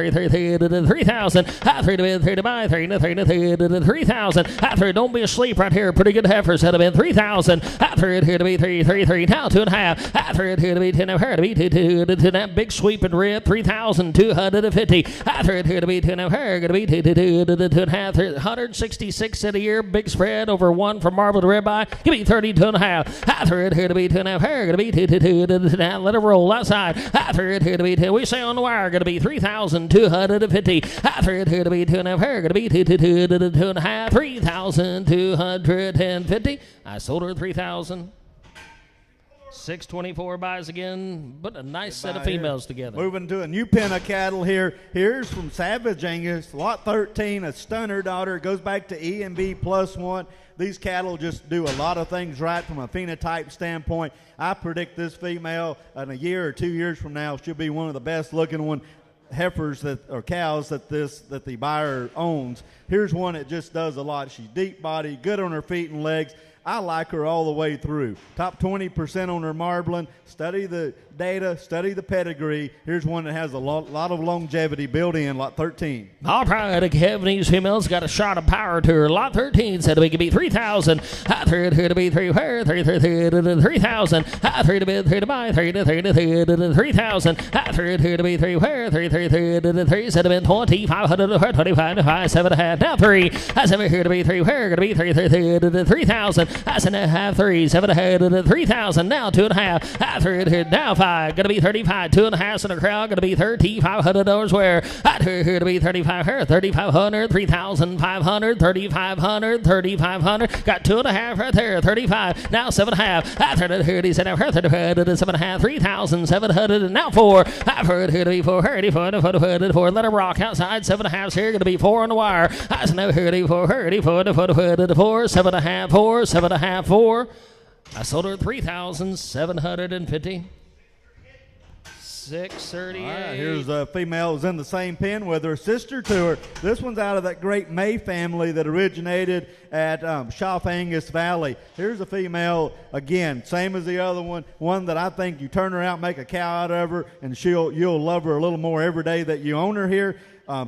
[SPEAKER 2] I've heard to be 3 to buy 3,000. I've heard don't be asleep right here. Pretty good heifers had been 3,000. I've heard here to be 3, now 2.5. I've heard here to be 10. I've heard to be 2, that big sweeping rib 3,250. I've heard here to be 10. I've heard to be 2.5. 166 in a year, big spread over 1 from marble to ribeye. Give me 32.5. I've heard here to be 2. I've heard to be 2. Now let it roll outside. I've heard here to be 10. We say on the wire going to be 3,250. I've heard here to be 2. I've heard to be 2.5. 3,250. I sold her 3,000. 624 buys again, but a nice set of females together.
[SPEAKER 5] Moving to a new pen of cattle here. Here's from Savage Angus, lot 13, a stunner daughter. It goes back to E&B +1. These cattle just do a lot of things right from a phenotype standpoint. I predict this female in a year or 2 years from now, she'll be one of the best looking heifers or cows that the buyer owns. Here's one that just does a lot. She's deep body, good on her feet and legs. I like her all the way through. Top 20% on her marbling. Study the data, study the pedigree. Here's one that has a lot of longevity built in, lot 13.
[SPEAKER 2] All right, Kevin, these females got a shot of power to her. Lot 13 said we could be 3,000. I heard her to be 3,000. I heard to be 3 to buy 3,000. I heard her to be 3 said to be 2,500 25 7.5 now 3. I said here to be 3 to be 3,000. I said half 3 7.5 3,000 now 2.5. I heard her now 5 gonna be 35 2.5 in the crowd gonna be $3,500 where I heard her to be 3,500 3,500 3,500 got 2.5 right there 35 now 7.5. I heard her he said I've heard 7.5 3,700 and now 4. I've heard her to be 4 let her rock outside 7.5 here gonna be 4 on the wire. I said no here to be 4 7.5 4. I sold her 3,750. 638.
[SPEAKER 5] All right, here's a female who's in the same pen with her sister to her. This one's out of that great May family that originated at Shop Angus Valley. Here's a female, again, same as the other one that I think you turn her out, make a cow out of her, and you'll love her a little more every day that you own her here.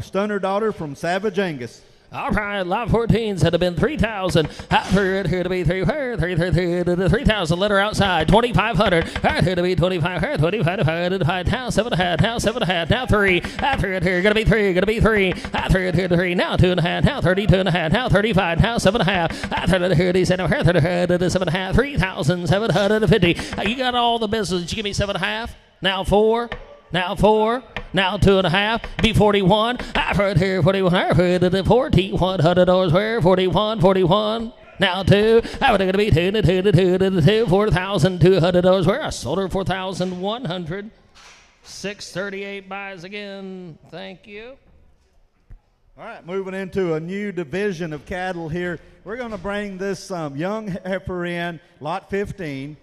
[SPEAKER 5] Stunner daughter from Savage Angus.
[SPEAKER 2] All right, lot 14 said have been 3,000. I heard here to be 3,000. Let her outside 2,500. I heard to be 2,500. 2,500. Now 7.5. Now 3. I heard here gonna be 3. I heard here 3. Now 2.5. Now 32.5. Now 35. Now 7.5. I heard here he said 7.5. 3,750. You got all the business. Did you give me 7.5? Now 4. Now 4, now 2.5, be 41. I've heard here 41. I've heard it at $4,100 where 41. Now 2. I would going to be 2, $4,200 where I sold her 4,100. 638 buys again. Thank you.
[SPEAKER 5] All right, moving into a new division of cattle here. We're going to bring this young heifer in, lot 15.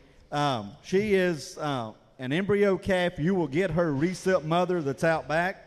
[SPEAKER 5] She is an embryo calf. You will get her recip mother that's out back.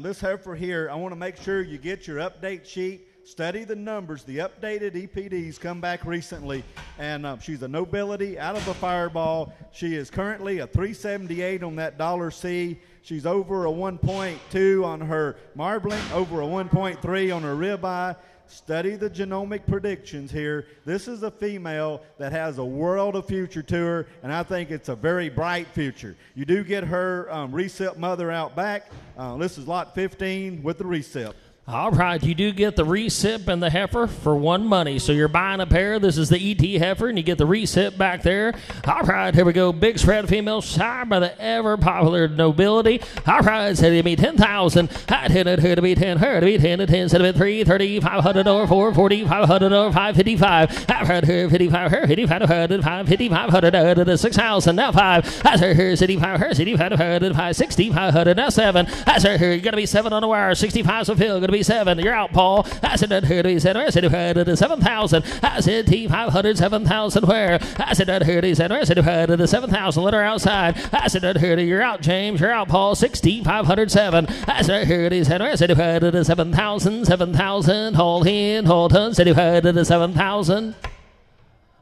[SPEAKER 5] This heifer here, I want to make sure you get your update sheet Study the numbers. The updated EPDs come back recently, and she's a nobility out of a Fireball. She is currently a 378 on that $C. She's over a 1.2 on her marbling, over a 1.3 on her ribeye. Study the genomic predictions here. This is a female that has a world of future to her, and I think it's a very bright future. You do get her recip mother out back. This is lot 15 with the recip.
[SPEAKER 2] All right, you do get the recip and the heifer for one money. So you're buying a pair. This is the ET heifer, and you get the recip back there. All right, here we go. Big spread female, sired by the ever-popular nobility. All right, said to be 10,000. I'd hit it, her to be 10, her to be 10 to 10, said to be 3, 30, 500 or 440, 500 or 555. I've heard her 55, her 55, 100, 500 to 6,000. Now 5. I said her 65, her 65, 100, 560, 500. Now 7. I said her, you're going to be 7 on the wire. 65 so Phil, going to be 7. You're out, Paul. I said that her to be 7. I said her to 7,000. I said T 500, 7,000 where? I said that her to 7. I said her to 7,000. Let her outside. I said that her to you're out, James. You're out, Paul. 60, 507. I said her to 7. I said her to 7,000, 7,000. Hold in, hold on. Said her to 7,000.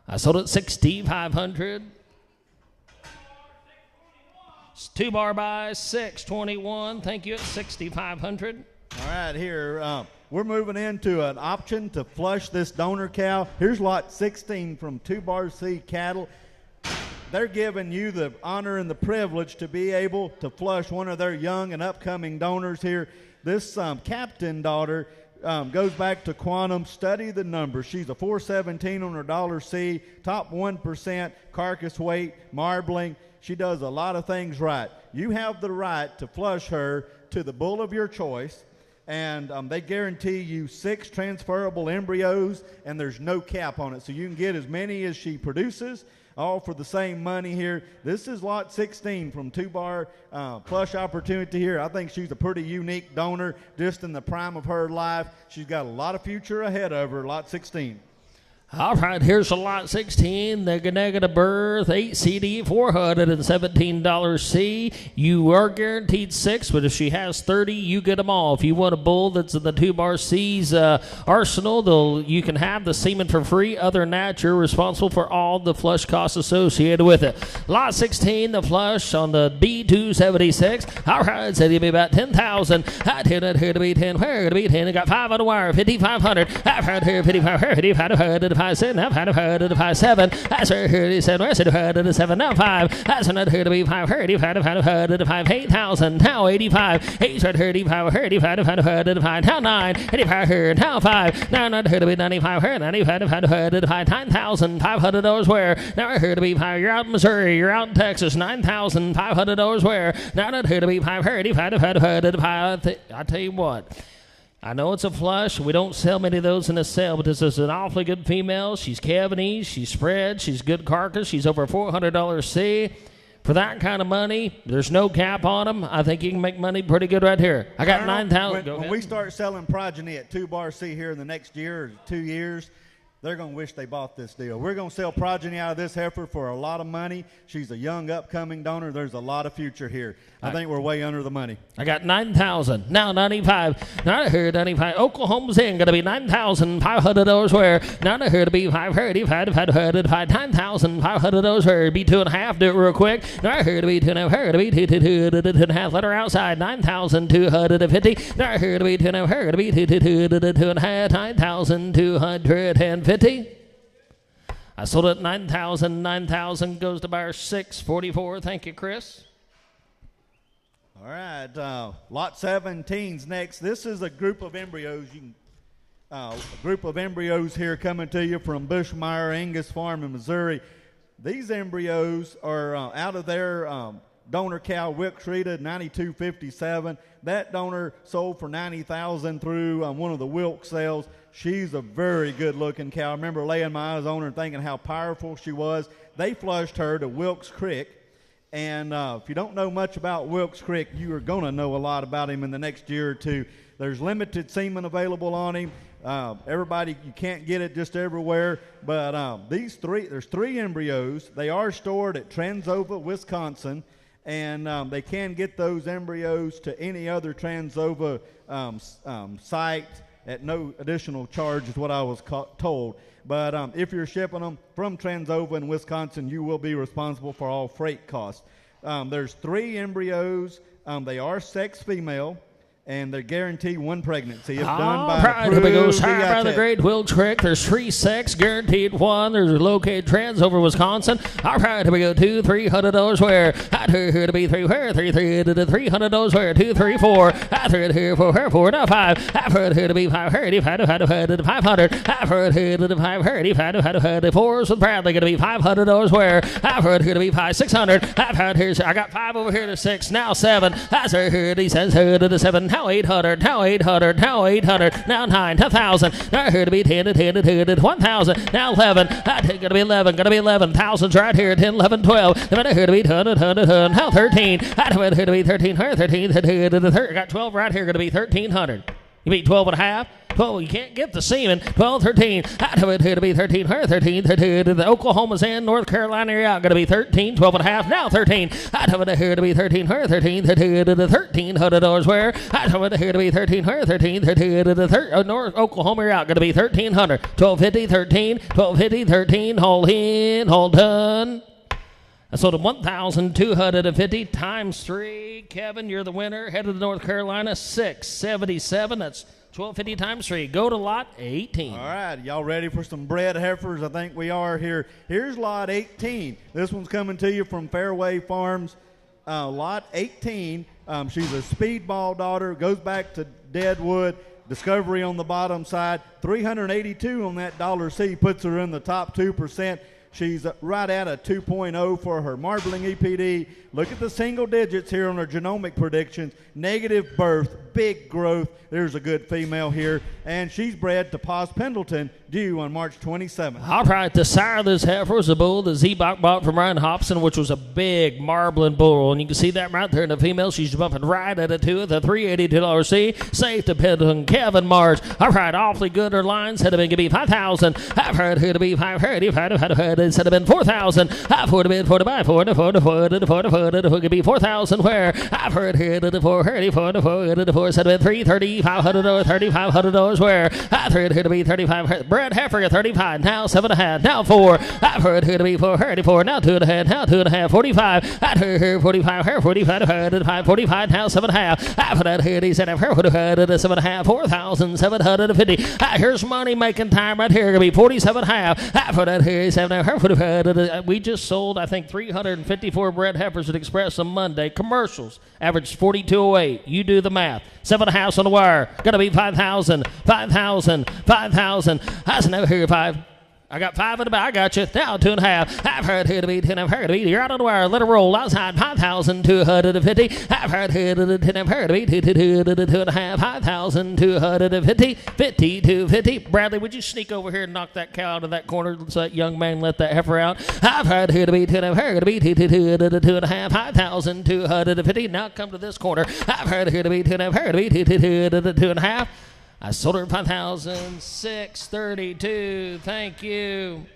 [SPEAKER 2] I sold it 6,500. 2 bar by 621. Thank you at 6,500.
[SPEAKER 5] All right, here we're moving into an option to flush this donor cow. Here's lot 16 from 2 Bar C Cattle. They're giving you the honor and the privilege to be able to flush one of their young and upcoming donors here. This captain daughter goes back to Quantum. Study the numbers. She's a 417 on her $C, top 1% carcass weight, marbling. She does a lot of things right. You have the right to flush her to the bull of your choice. And they guarantee you 6 transferable embryos, and there's no cap on it. So you can get as many as she produces, all for the same money here. This is lot 16 from 2 Bar Plush Opportunity here. I think she's a pretty unique donor, just in the prime of her life. She's got a lot of future ahead of her, lot 16.
[SPEAKER 2] All right, here's a lot 16, the negative birth, 8 CD, $417C. You are guaranteed 6, but if she has 30, you get them all. If you want a bull that's in the 2 Bar C's arsenal, you can have the semen for free. Other than that, you're responsible for all the flush costs associated with it. Lot 16, the flush on the D276. All right, said you'd be about 10,000. I did it here to be 10, where to be 10. I got 5 on the wire, 5,500. I've heard here 55, 55, 5, now 5, 5, 7. I said her 7. I said her 7. Now 5. I said her to be 5, 5, 8,000. Now 85. 8 said her 5, now 9. 85 her now 5. Now not her to be 95 her 95 $9,500 where? Now I heard to be 5. You're out in Missouri. You're out in Texas. $9,500 where? Now not her to be 5 her 5. I tell you what. I know it's a flush. We don't sell many of those in a sale, but this is an awfully good female. She's Cavanese. She's spread. She's good carcass. She's over $400C. For that kind of money, there's no cap on them. I think you can make money pretty good right here. I got 9,000.
[SPEAKER 5] When we start selling progeny at 2 Bar C here in the next year or 2 years, they're going to wish they bought this deal. We're going to sell progeny out of this heifer for a lot of money. She's a young, upcoming donor. There's a lot of future here. I think we're way under the money.
[SPEAKER 2] I got 9,000. Now 95. Now I heard 95. Oklahoma's in. Going to be $9,500 where? Now I heard to be 5. $9,500 where? Be 2.5. Do it real quick. Now I heard to be 2.5. Heard to be 2.5. Let her outside. 9,250. Now I heard to be 2.5. Heard to be 2.5. 9,250. I sold it 9,000. 9,000 goes to buyer 644. Thank you, Chris.
[SPEAKER 5] All right, lot 17's next. This is a group of embryos. A group of embryos here coming to you from Bushmeyer Angus Farm in Missouri. These embryos are out of their donor cow Wilk treated 9257. That donor sold for 90,000 through one of the Wilk sales. She's a very good looking cow. I remember laying my eyes on her and thinking how powerful she was. They flushed her to Wilkes Creek. And if you don't know much about Wilkes Creek, you are going to know a lot about him in the next year or two. There's limited semen available on him. Everybody, you can't get it just everywhere. But there's 3 embryos. They are stored at Transova, Wisconsin. And they can get those embryos to any other Transova site at no additional charge is what I was told. But if you're shipping them from Transova in Wisconsin, you will be responsible for all freight costs. There's 3 embryos. They are sex female, and they're guaranteed 1 pregnancy. It's done by
[SPEAKER 2] right, here we go. Signed by the great Will Trick. There's 3 sex, guaranteed 1. There's located trans over Wisconsin. All right, here we go. $200-$300 where? I here to be 3 where? $300 where? 2, 3, 4. I here for her 4. Now 5. I've heard here to be 500. 500. I've heard here to 500. 500. 4s with Bradley going to be $500 where? I've heard here to be 600. I've heard here. I got 5 over here to 6. Now 7. I heard he says here to 7. Now 800, now 800, now 800, now 9, 1,000. Now here to be 10 to 1,000. Now 11, going to be 11, going to be 11,000s right here. 10, 11, 12. Now here to be 100. Now 13. Here to be 13. 13. Got 12 right here. Going to be 1,300. You mean 12 and a half? 12, you can't get the semen. 12, 13. Here to be 13. 13. The Oklahoma's in. North Carolina area out. Going to be 13. 12 and a half. Now 13. Here to be 13. 13. $1,300 where? Here to be 13. 13. North Oklahoma area out. Going to be 1,300. 1250. 13. 1250. 13. Hold in. Hold done. I sold them 1,250 times 3. Kevin, you're the winner. Headed to North Carolina, 677. That's 1,250 times 3. Go to lot 18.
[SPEAKER 5] All right, y'all ready for some bred heifers? I think we are here. Here's lot 18. This one's coming to you from Fairway Farms. Lot 18. She's a speedball daughter. Goes back to Deadwood. Discovery on the bottom side. 382 on that $C puts her in the top 2%. She's right at a 2.0 for her marbling EPD. Look at the single digits here on her genomic predictions. Negative birth, big growth. There's a good female here. And she's bred to Paz Pendleton, due on March 27th.
[SPEAKER 2] All right, the sire of this heifer was a bull, the Z-Bach bought from Ryan Hobson, which was a big marbling bull. And you can see that right there in the female. She's bumping right at a 2 at the $382C. Safe to Pendleton, Kevin March. All right, awfully good. Her lines had been going to be 5,000. I've heard her to be 500. Instead of been 4,000. I've heard it 45, 44, it could be 4,000 where? I've heard here to the 4, instead of been 330, $500, $3,500 where? I've heard here to be 35. Brad Heifer 35, now 7.5, now 4. I've heard here to be 434, now 2.5, now 2.5, 45. I've heard here 45, 45, 45, now 7.5. I've heard here he said I've heard 7.5, 4,750. Here's money making time right here. Gonna be 47.5. I've heard here he said I've heard. We just sold I think 354 bred heifers at Express on Monday. Commercials averaged 42.08. You do the math. 7.5 on the wire. Gonna be 5,000. 5,000. 5,000. I said never hear 5. I got 5 in the back. I got you. Now 2.5. I've heard here to be 10. I've heard to be. You're out on the wire. Let it roll outside. 5,250. I've heard here to 10. I've heard to be 2.5. 5,250. 5250. Bradley, would you sneak over here and knock that cow out of that corner so that young man let that heifer out? I've heard here to be 10. I've heard to be 2.5. 5,250. Now come to this corner. I've heard here to be 10. I've heard to be 2.5. I sold her 5,632. Thank you.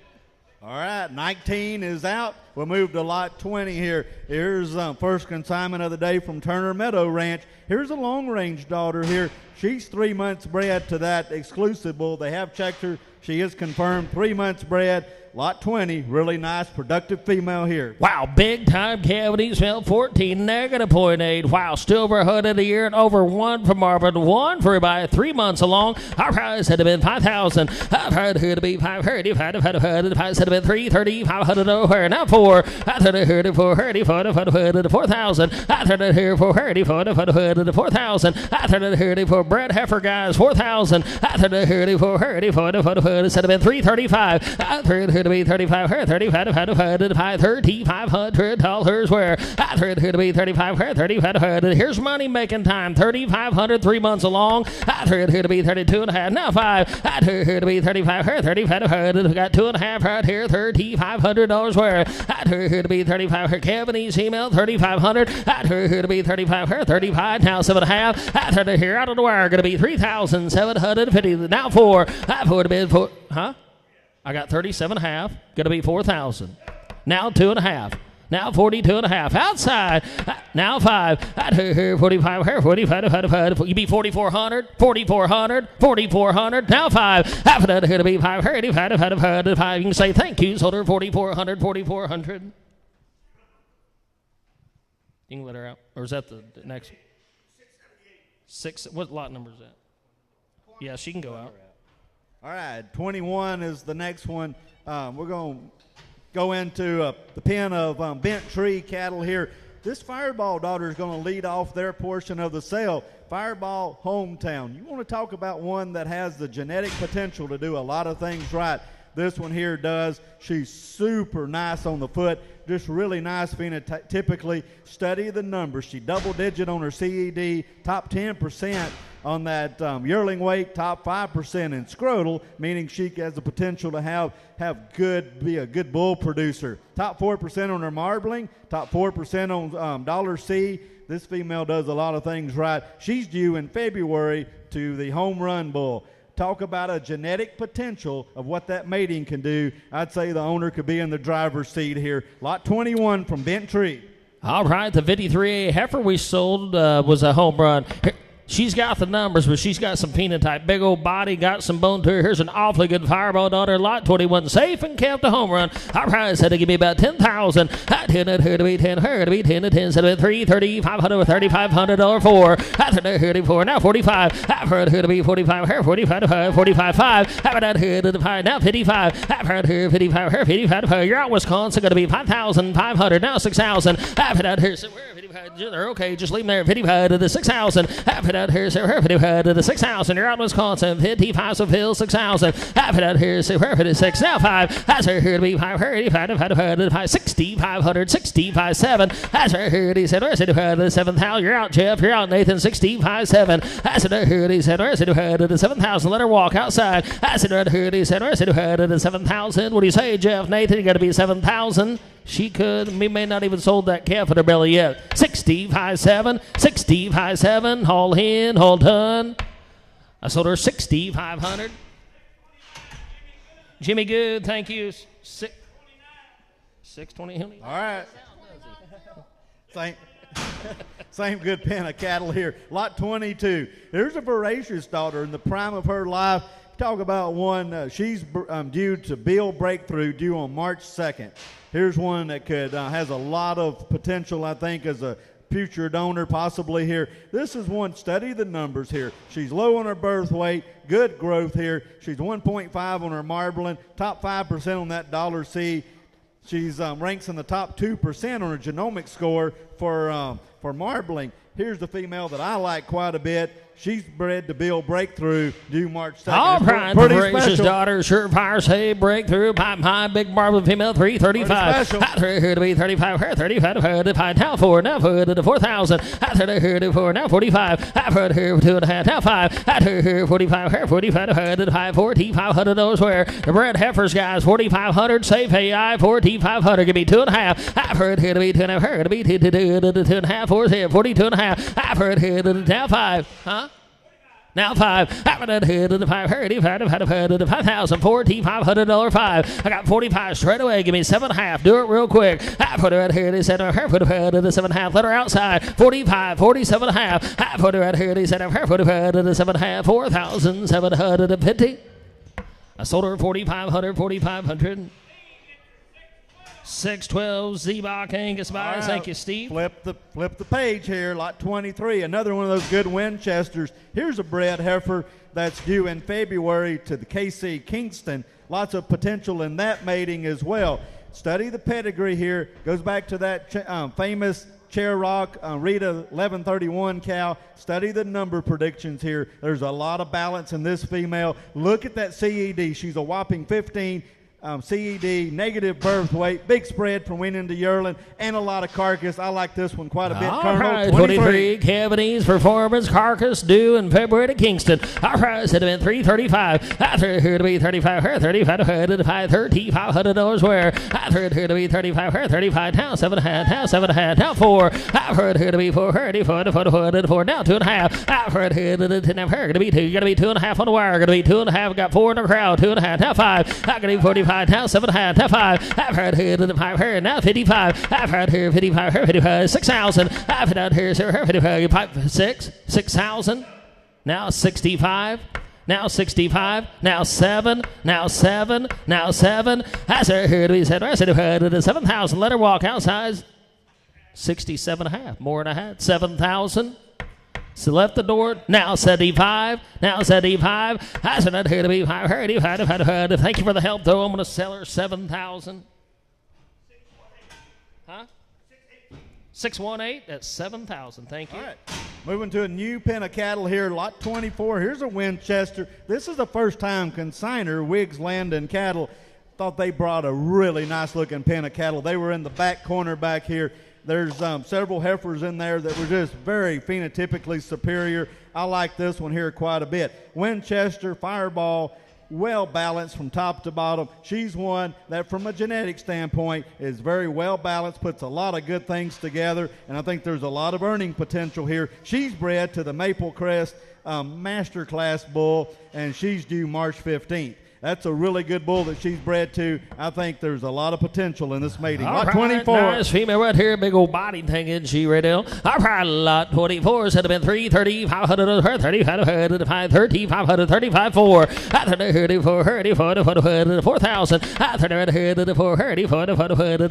[SPEAKER 5] All right, 19 is out. We'll move to lot 20 here. Here's first consignment of the day from Turner Meadow Ranch. Here's a long-range daughter here. She's 3 months bred to that exclusive bull. They have checked her. She is confirmed 3 months bred. Lot 20, really nice, productive female here.
[SPEAKER 2] Wow, big time cavities, fell 14, negative 0.8. Wow, still over 100 a year and over 1 for Marvin, 1 for everybody, 3 months along. Our price had been 5,000. I've heard here to be 530. The price had been 330, 500 over. Now 4. I heard it here to 430, 4,000. I heard it here for 430, 4,000. I heard it here for Brad Heifer guys, 4,000. I heard it here to 430, it said it been 335. I heard here to be 35, $3,500 where? I heard here to be 35, here's money making time, 3,500, 3 months along. I heard here to be 32.5, now 5. I heard here to be 35, got 2.5 right here, $3,500 where? I heard here to be 35, Kevin's email, 3,500. I heard here to be 35, now 7.5. I heard here out of the wire, going to be 3,750, now 4. I've heard to be 4, I got 37.5, going to be 4,000. Now 2.5. Now 42 and a half. Outside. Now 5. 45. 45. You be 4,400. 4,400. 4,400. Now 5. Half of that here to be 5. 5. You can say thank you. Sold her 4,400. 4,400. You can let her out. Or is that the next? 6. What lot number is that? Yeah, she can go out.
[SPEAKER 5] All right, 21 is the next one. We're going to go into the pen of Bent Tree cattle here. This Fireball daughter is going to lead off their portion of the sale. Fireball Hometown. You want to talk about one that has the genetic potential to do a lot of things right. This one here does. She's super nice on the foot, just really nice phenotypically. Study the numbers. She double-digit on her CED, top 10% on that yearling weight, top 5% in scrotal, meaning she has the potential to be a good bull producer. Top 4% on her marbling, top 4% on dollar C. This female does a lot of things right. She's due in February to the home run bull. Talk about a genetic potential of what that mating can do. I'd say the owner could be in the driver's seat here. Lot 21 from Bent Tree.
[SPEAKER 2] All right, the 53A heifer we sold was a home run. She's got the numbers, but she's got some phenotype. Big old body, got some bone to her. Here's an awfully good Fireball daughter. Lot 21, safe and kept a home run. All right, said to give me about 10,000. I 10 at her to be 10, her to be 10 to 10. Said to be 3, 30, 500, $3,500 4. I said to her to be 4, now 45. I've heard her to be 45, her 45 to 5, 45 5. I've heard her to the 5, now 55. I've heard her 55, her 55 to 5. You're out Wisconsin, going to be 5,500, now 6,000. I've heard her, so we're 55. Okay, just leave them there, 55 to the 6,000. I've heard her, so her 55 to the 6,000. You're out Wisconsin, 55, so Phil 6,000. I've heard her, so her 56, now 5. I said her to be 5, her 85 to 5, 6,500, 65 7. I said her, he said, where's it to the 7,000? You're out, Jeff, you're out, Nathan, 65 7. I said her, he said, where's it to the 7,000? Let her walk outside. I said her, he said, where's it to the 7,000? What do you say, Jeff, Nathan? You got to be 7,000. She could. We may not even sold that calf in her belly yet. 65 7. 65 7. Haul in, haul done. I sold her 6,500. Jimmy Good, thank you. 620.
[SPEAKER 5] All right. Same good pen of cattle here. Lot 22. There's a voracious daughter in the prime of her life. Talk about one. She's due to Bill Breakthrough, due on March 2nd. Here's one that could has a lot of potential, I think, as a future donor possibly here. This is one, study the numbers here. She's low on her birth weight, good growth here. She's 1.5 on her marbling, top 5% on that dollar C. She's ranks in the top 2% on her genomic score for marbling. Here's the female that I like quite a bit. She's bred to Bill Breakthrough, due March 2nd.
[SPEAKER 2] All right, the voracious daughter, Surefire, say Breakthrough, pipe high, big marble female, 335. I heard her to be 35, her 35 to her to 5, now 4, now 4 to 4,000. I heard her to 4, now 45. I've heard her for 2.5, now 5. I heard her 45, her 45 to her to 5, $4,500 where the bred heifers, guys, 4,500, safe AI, 4,500, give me 2.5. I've heard her to be 2.5, her to be 2.5, 42.5. I've heard her to now 5, huh? Now 5. I've got head to the 5. Heard to the 5,000. $4,500 5. I got 45 straight away. Give me 7.5. Do it real quick. I put her out here. He said, her put her to the 7.5. Let her outside. 45, 47.5. I put her out here. He said, her put her to the 7.5. 4,750. I sold her 4,500. 4,500. 612 Z-Bach Angus buys. Thank you, Steve.
[SPEAKER 5] Flip the page here. Lot 23. Another one of those good Winchesters. Here's a bred heifer that's due in February to the KC Kingston. Lots of potential in that mating as well. Study the pedigree here. Goes back to that famous Chair Rock Rita 1131 cow. Study the number predictions here. There's a lot of balance in this female. Look at that CED. She's a whopping 15. CED, negative birth weight, big spread from winning to yearling, and a lot of carcass. I like this one quite a bit.
[SPEAKER 2] All right, 23 Cavities Performance Carcass due in February to Kingston. Our price had been $335. I heard her to be 35. Her 35 to 5, $3,500 where I heard her to be 35. Her 35 now 7.5. Now 7.5. Now 4. I've heard her to be 4. Her to 4 to 4 now 2.5. I've heard her to 10. I've heard her to be 2. You got to be 2.5 on the wire. Got to be 2.5. Got 4 in the crowd. 2.5. Now 5. I got to be 45. 35, now 7.5, now 5. I've heard here to the 5, her, now 55. I've heard here 55, her 55, 6,000. I've heard here, her 55, 6,000. Now 65. Now 65, now 7, now 7, now 7. As her here to be said, rest of her to the 7,000. Let her walk outside. 67.5, more than a hat. 7,000. So left the door. Now 75. Now 75. As her here to be 5. Thank you for the help, though. I'm going to sell her 7,000. Huh? 618. That's 7,000. Thank you.
[SPEAKER 5] All right. Moving to a new pen of cattle here, lot 24. Here's a Winchester. This is the first time consigner, Wiggs Land and Cattle, thought they brought a really nice-looking pen of cattle. They were in the back corner back here. There's several heifers in there that were just very phenotypically superior. I like this one here quite a bit. Winchester, Fireball, well balanced from top to bottom. She's one that from a genetic standpoint is very well balanced, puts a lot of good things together, and I think there's a lot of earning potential here. She's bred to the Maple Crest Master Class bull, and she's due March 15th. That's a really good bull that she's bred to. I think there's a lot of potential in this mating. Lot 24.
[SPEAKER 2] Nice female right here. Big old body thing, isn't she, right now? All right, lot 24 said have been 330, 500, 35, 500, 35, 4. 34, 4,000.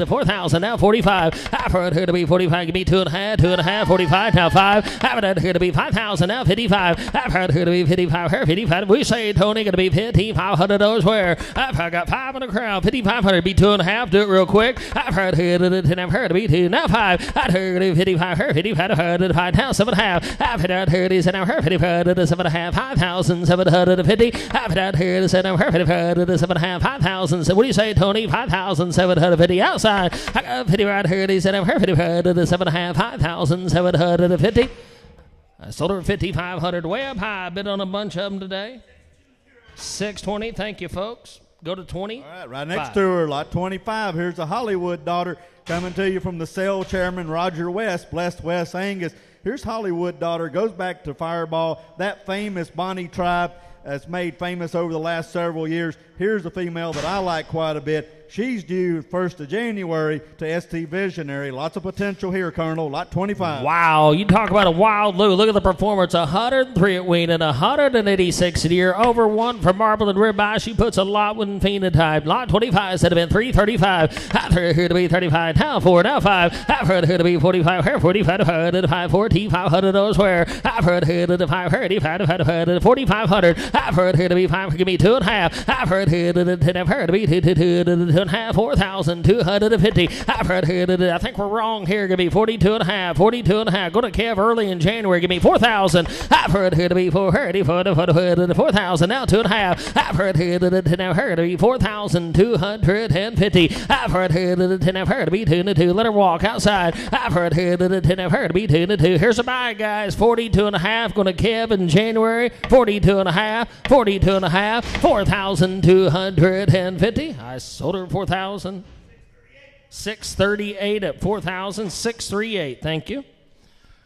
[SPEAKER 2] 4,000. Now 45. I've heard her to be 45. Give me 2.5, 45. Now 5. I've heard her to be 5,000. Now 55. I've heard her to be 55. Her 55. We say Tony going to be 5,500. Where I've got 5 in the crowd, 5,500 be 2.5. Do it real quick. I've heard here to 10. I've heard to be 2. Now 5. I've heard to 55. Heard 55. Heard to 5. Now 7.5. I've heard here to 7. I've heard 55 to 7.5. 5,750. I've heard here to 7. I've heard 55 to 7.5. 5,000. So what do you say, Tony? 5,750 outside. I got 50 right here to 7. I've heard 55 to 7.5. 5,750. I sold her 5,500 way up high. Bid on a bunch of them today. 620. Thank you, folks. Go to 20.
[SPEAKER 5] All right, right next to her, lot 25. Here's a Hollywood daughter coming to you from the sale chairman, Roger West, Blessed West Angus. Here's Hollywood daughter, goes back to Fireball, that famous Bonnie tribe that's made famous over the last several years. Here's a female that I like quite a bit. She's due 1st of January to ST Visionary. Lots of potential here, Colonel. Lot 25.
[SPEAKER 2] Wow, you talk about a wild Lou. Look at the performance. 103 at wean and 186 a year. Over 1 for marble and ribeye. She puts a lot with phenotype. Lot 25 said have been 335. I've heard her to be 35. Now 4. Now 5. I've heard her to be 45. Her 45. 5 40. 500 those where. I've heard her to 5. 35. 4,500. I've heard her to be 5. Give me 2.5. I've heard her to 10. I've heard to be 2.5. 4,250. I've heard here. I think we're wrong here. Give me 42.5. 42.5. Go to Kev early in January. Give me 4,000. I've heard here to be 4,000. Now 2.5. I've heard here to be 4,250. I've heard here to 10. I've heard to be 2. Let her walk outside. I've heard here to 10. I've heard to be 2. Here's a buy, guys. 42.5. Going to Kev in January. 42.5. 42.5. 4,250. I sold her 4,000. 638 at 4,000. 638. Thank you.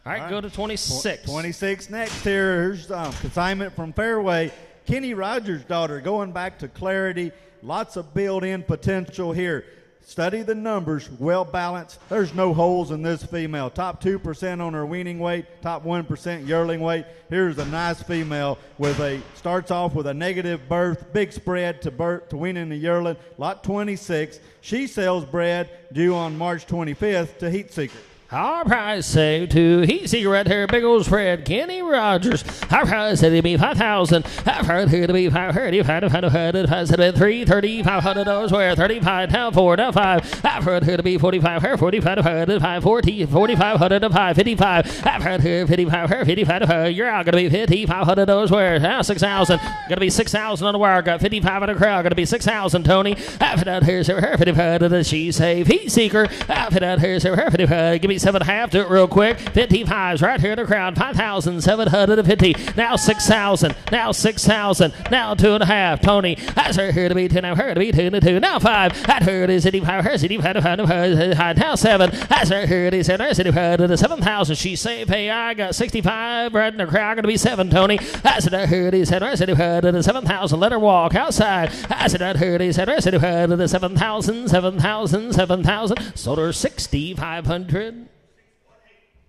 [SPEAKER 2] All right, go to 26.
[SPEAKER 5] 26 next here. Here's consignment from Fairway. Kenny Rogers' daughter going back to Clarity. Lots of built-in potential here. Study the numbers, well balanced. There's no holes in this female. Top 2% on her weaning weight, top 1% yearling weight. Here's a nice female with starts off with a negative birth, big spread to weaning the yearling. Lot 26. She sells bred due on March 25th to Heat Seeker.
[SPEAKER 2] Our prize saved to Heat Seeker right here, big old spread, Kenny Rogers. Our prize said to be 5,000. I've heard here to be 530, 500, 330, $500 where 35, now 4, now 5. I've heard here to be 45, her 45, 540, 4,500 to 555. I've heard here 55, her 55, you're out going to be 50, $500 where now 6,000. Going to be 6,000 on the wire. Got 55 in the crowd. Going to be 6,000, Tony. I've heard out here, her 55, she saved Heat Seeker. I've heard out here, her 55, give me 57.5. Do it real quick. 55's right here in the crowd. 5,750. Now 6,000. Now 6,000. Now 2.5. Tony, that's her here to be 2. Now her to be 2 to 2. Now 5. That her is 85. Her 85. Now 7. That's her here to be 7. Her to the 7,000. She's safe. Hey, I got 65. Right in the crowd. Going to be 7, Tony. That's her here to be 7. Her to the 7,000. Let her walk outside. That's her here to be 7. Her to the 7,000. 7,000. 7,000. Sold her 6,500.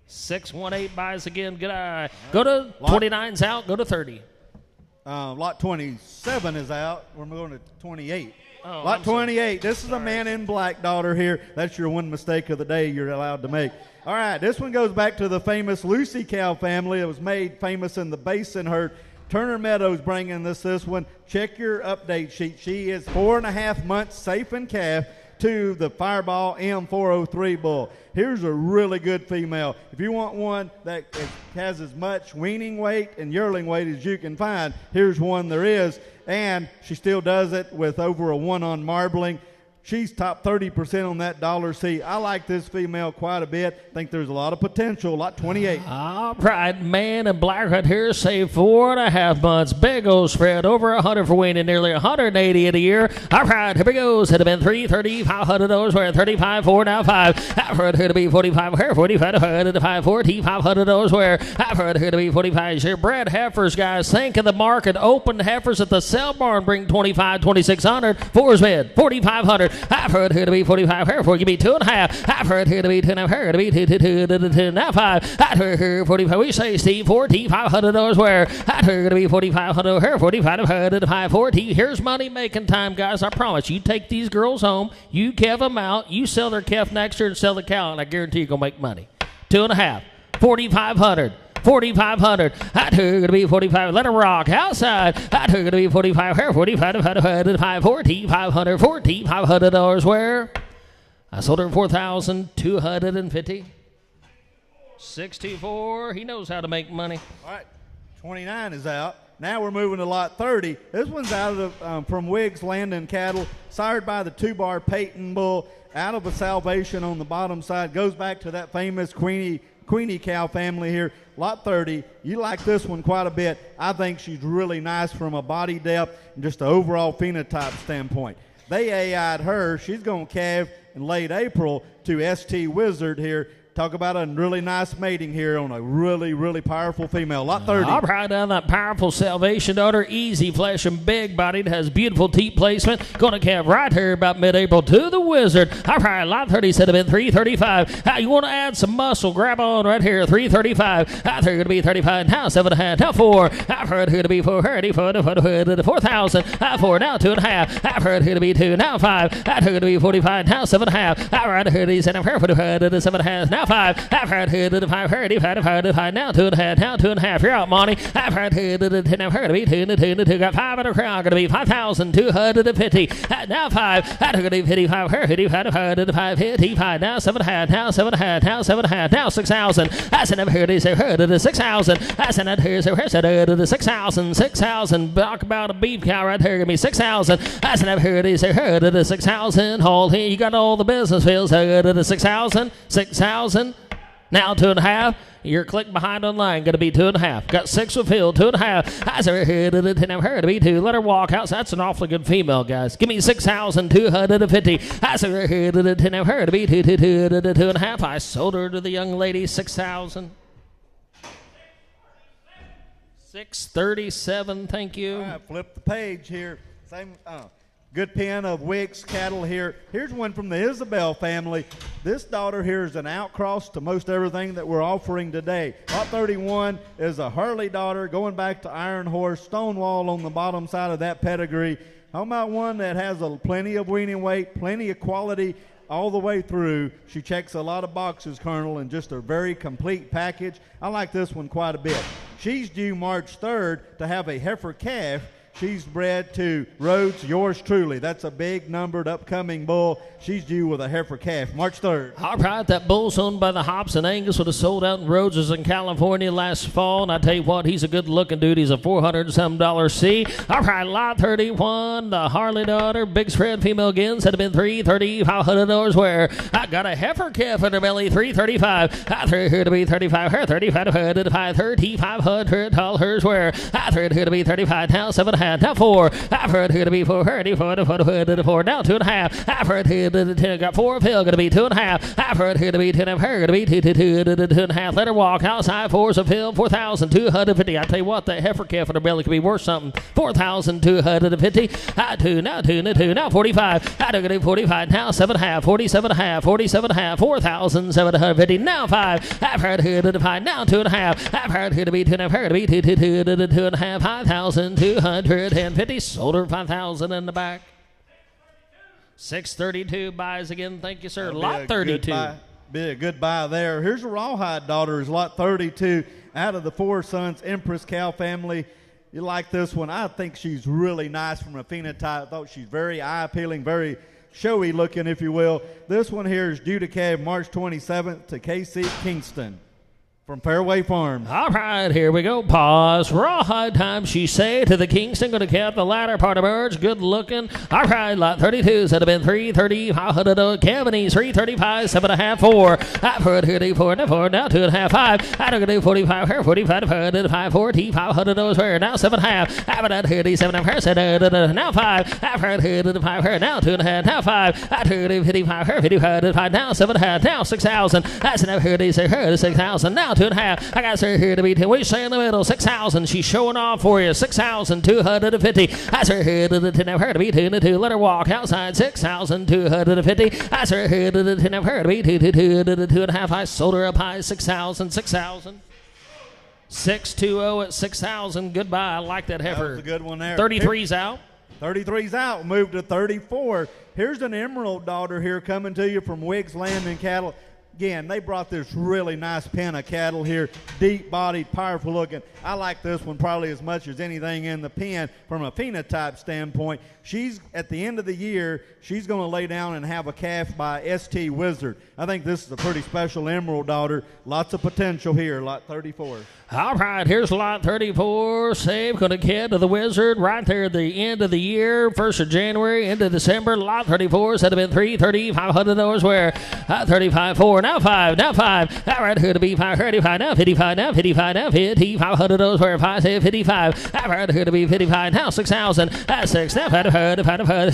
[SPEAKER 2] 618 buys again. Good eye. Go to 29's out. Go to 30.
[SPEAKER 5] Lot 27 is out. We're going to 28.
[SPEAKER 2] Oh,
[SPEAKER 5] Lot 28. This is a man in black daughter here. That's your one mistake of the day you're allowed to make. All right, this one goes back to the famous Lucy cow family. It was made famous in the Basin herd. Turner Meadows bringing this one. Check your update sheet. She is 4.5 months safe in calf to the Fireball M403 bull. Here's a really good female. If you want one that has as much weaning weight and yearling weight as you can find, here's one there is. And she still does it with over a 1 on marbling. She's top 30% on that dollar C. I like this female quite a bit. Think there's a lot of potential. Lot 28.
[SPEAKER 2] All right, man in black right here, say 4.5 months. Big old spread, over 100 for weaning, nearly 180 in a year. All right, here we go. It had been $330, $500. We're at 35, 4, now 5. I've heard her to be 45, her 45, $500, $540, where I've heard her to be 45. Your bred heifers, guys, think of the market. Open heifers at the sale barn bring 25, 2,600. Four's bid, 4,500. I've heard her to be 45, her 4, give me 2.5. I've heard her to be 2, now her to be 2, now 5. I've heard her 45. We say Steve, 40, $500, where I've heard her to be 4,500, her 45, $540. Here's money making time, guys. I promise. You take these girls home, you calve them out, you sell their calf next year and sell the cow, and I guarantee you're going to make money. 2.5, 4,500. 4,500. I'd her gonna be 45. Let her rock outside. I'd her gonna be 45. Her 45. 540. $500. Where? I sold her 4,250. 624. He knows how to make money.
[SPEAKER 5] All right, 29 is out. Now we're moving to lot 30. This one's out of the, from Wiggs Landon Cattle, sired by the 2-bar Peyton bull, out of a Salvation on the bottom side. Goes back to that famous Queenie cow family here. Lot 30, you like this one quite a bit. I think she's really nice from a body depth and just an overall phenotype standpoint. They AI'd her. She's going to calve in late April to ST Wizard here. Talk about a really nice mating here on a really, really powerful female. Lot 30.
[SPEAKER 2] All right, now that powerful Salvation daughter, easy flesh and big bodied, has beautiful teat placement. Going to calve right here about mid-April to the Wizard. All right, lot 30 said have been 335. Now you want to add some muscle, grab on right here, 335. Out there going to be 35. Now 7.5. Now 4. I've heard here to be 4. 4,000. 4. Now 2.5. I've heard here to be 2. Now 5. Out here to be 45. Now 7.5. All right, here he said I've heard 7.5. Now 5. I've heard here to the 5. Now 2.5. Now 2.5. You're out, Monty. I've heard here to the 10. I've heard to be 2 to 2. Got 5 in the crowd. Going to be 5,250. Now 5. I've heard to be 55. Her 55. 55. Now 7.5. Now 7.5. Now 7.5. Now 6,000. I said I've heard to say her to the 6,000. I said I'd hear her to the 6,000. 6,000. Talk about a beef cow right here. Going to be 6,000. I said I've heard to say her to the 6,000. Hold here. You got all the business fields. Her to the 6,000. 6,000. Now 2.5. You're click behind online. Going to be 2.5. Got 6 with Phil. 2.5. I said her to the 10. I'm her to be 2. Let her walk out. That's an awfully good female, guys. Give me 6,250. I said her to the 10. I'm her to be 2 to 2.5. I sold her to the young lady 6,000. 637. Thank you.
[SPEAKER 5] All right, flip the page here. Same. Good pen of Wiggs cattle here. Here's one from the Isabel family. This daughter here is an outcross to most everything that we're offering today. Lot 31 is a Hurley daughter going back to Iron Horse, Stonewall on the bottom side of that pedigree. How about one that has plenty of weaning weight, plenty of quality all the way through. She checks a lot of boxes, Colonel, and just a very complete package. I like this one quite a bit. She's due March 3rd to have a heifer calf She's bred to Rhodes, yours truly. That's a big numbered upcoming bull. She's due with a heifer calf, March 3rd.
[SPEAKER 2] All right, that bull's owned by the Hops and Angus, would have sold out in Rhodes in California last fall. And I tell you what, he's a good-looking dude. He's a $400 C. All right, lot 31, the Harley daughter, big spread female again, said have been $335 where I got a heifer calf in her belly, $335. I threw her to be 35, her 35, her to $3,500 where I threw her to be 35, now 7.5, now 4. I've heard her to be 4, her to 4, to 4, now 2.5. I've heard her to 10, got 4 pill, gonna be 2.5. I've heard her to be 10 of her, gonna be 2.5. Let her walk outside, 4's a pill, 4,250. I tell you what, that heifer calf in her belly could be worth something. 4,250. I 2, now 2, now 45. I took it to 45, now 7.5, 47.5, 4,750. Now 5. I've heard her to 5, now 2.5. I've heard her to be 2 of her, to be 2.5, 5,250. Sold her 5,000 in the back. 632 buys again. Thank you, sir. Lot 32.
[SPEAKER 5] Be a good buy there. Here's a rawhide daughter, is lot 32 out of the Four Sons Empress cow family. You like this one? I think she's really nice from a phenotype. I thought she's very eye-appealing, very showy looking, if you will. This one here is due to calve March 27th to KC Kingston from Fairway Farms.
[SPEAKER 2] All right, here we go. Pause. Rawhide time, she say, to the Kingston. Going to cap the latter part of merge. Good looking. All right, lot 32. That have been 330. Cavanese, 335, 7.5, 4. I've heard her do 4, now 4, now 2.5, 5. I don't do 45, her 45, her 5, 40, $500 her, now 7.5. I've heard her do 7 of her, said, now 5. I've heard her do 5, her, now 2.5, now 5. I've heard her 55, her 55, now 7.5, now 6,000. I said, I've heard her say her 6,000, now 2.5. I got her here to be 10. We say in the middle, 6,000. She's showing off for you. 6,250. I saw her to the 10 of her to be 2 to 2. Let her walk outside. 6,250. I saw her to the 10 of her to be 2 to 2 to the 2.5. I sold her up high. 6,000. 620 at 6,000. Goodbye. I like that heifer.
[SPEAKER 5] That was a good one there.
[SPEAKER 2] 33's out.
[SPEAKER 5] 33's out. Moved to 34. Here's an emerald daughter here coming to you from Wiggs Land and Cattle. Again, they brought this really nice pen of cattle here, deep-bodied, powerful looking. I like this one probably as much as anything in the pen from a phenotype standpoint. She's, at the end of the year, she's going to lay down and have a calf by ST Wizard. I think this is a pretty special emerald daughter. Lots of potential here, lot 34.
[SPEAKER 2] All right, here's lot 34. Save, going to kid to the Wizard right there at the end of the year, 1st of January into December. Lot 34 said have been $330, $500 where 35, 4, now 5, now 5. All right, here to be 5, 35, now 55, now 55, now 50, $500 where 5, say 55. All right, here to be 55, now 6,000. That's 6, now 5,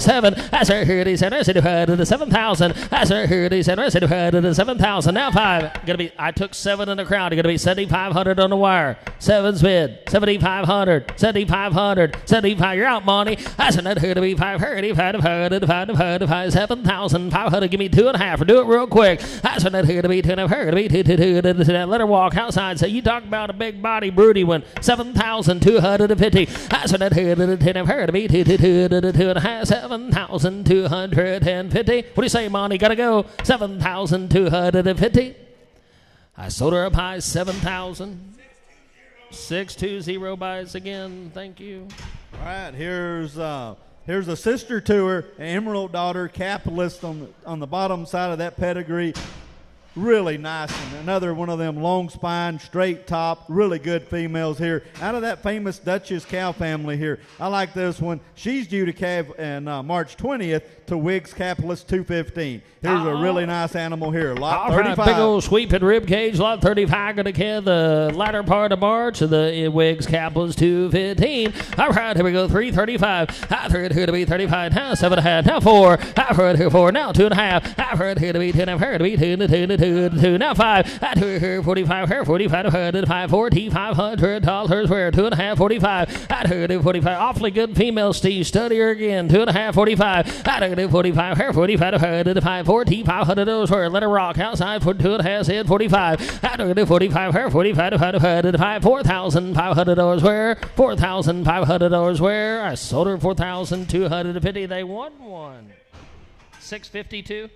[SPEAKER 2] 7. That's here to 7, 7,000. That's here to 7, 7,000. Now 5. Gonna be, I took 7 in the crowd. Going to be 7,500 on the wire. 7's bid. 7,500. 7,500. 75. You're out, Monty. That's another here to be 5, 7,500. Give me 2.5. Do it real quick. That's another here to be 10 of her. To be 2. Let her walk outside. So you talk about a big body broody one. 7,250. That's another here to 10 of her. To be 2. 7,250. What do you say, Monty? Gotta go. 7,250. I sold her up high 7,000. 620 buys again. Thank you.
[SPEAKER 5] All right, here's a sister to her, an emerald daughter, capitalist on the bottom side of that pedigree. Really nice one. Another one of them long spine, straight top, really good females here. Out of that famous Duchess cow family here. I like this one. She's due to calve on March 20th to Wiggs Capitalist 215. Here's a really nice animal here. Lot 35.
[SPEAKER 2] Right, big old sweeping rib cage. Lot 35 going to calve the latter part of March of the Wiggs Capitalist 215. All right, here we go. 335. I've heard here to be 35. Now 7.5. Now 4. I've heard here 4. Now 2.5. I've heard here to be 10. I've heard to be 2 to 2. Now 5. I'd heard 45. Her 45. I've heard 5. $4,500 where 2.5. 45. I'd heard 45. Awfully good female Steve. Study her again. 2.5. 45. I'd heard 45. Her 45. I've heard 5. $4,500 where let her rock outside for 2.5. Said 45. I'd heard 45. Her 45. I've heard 5. $4,500 where 4,500 where I sold her 4,250. They won one. 652.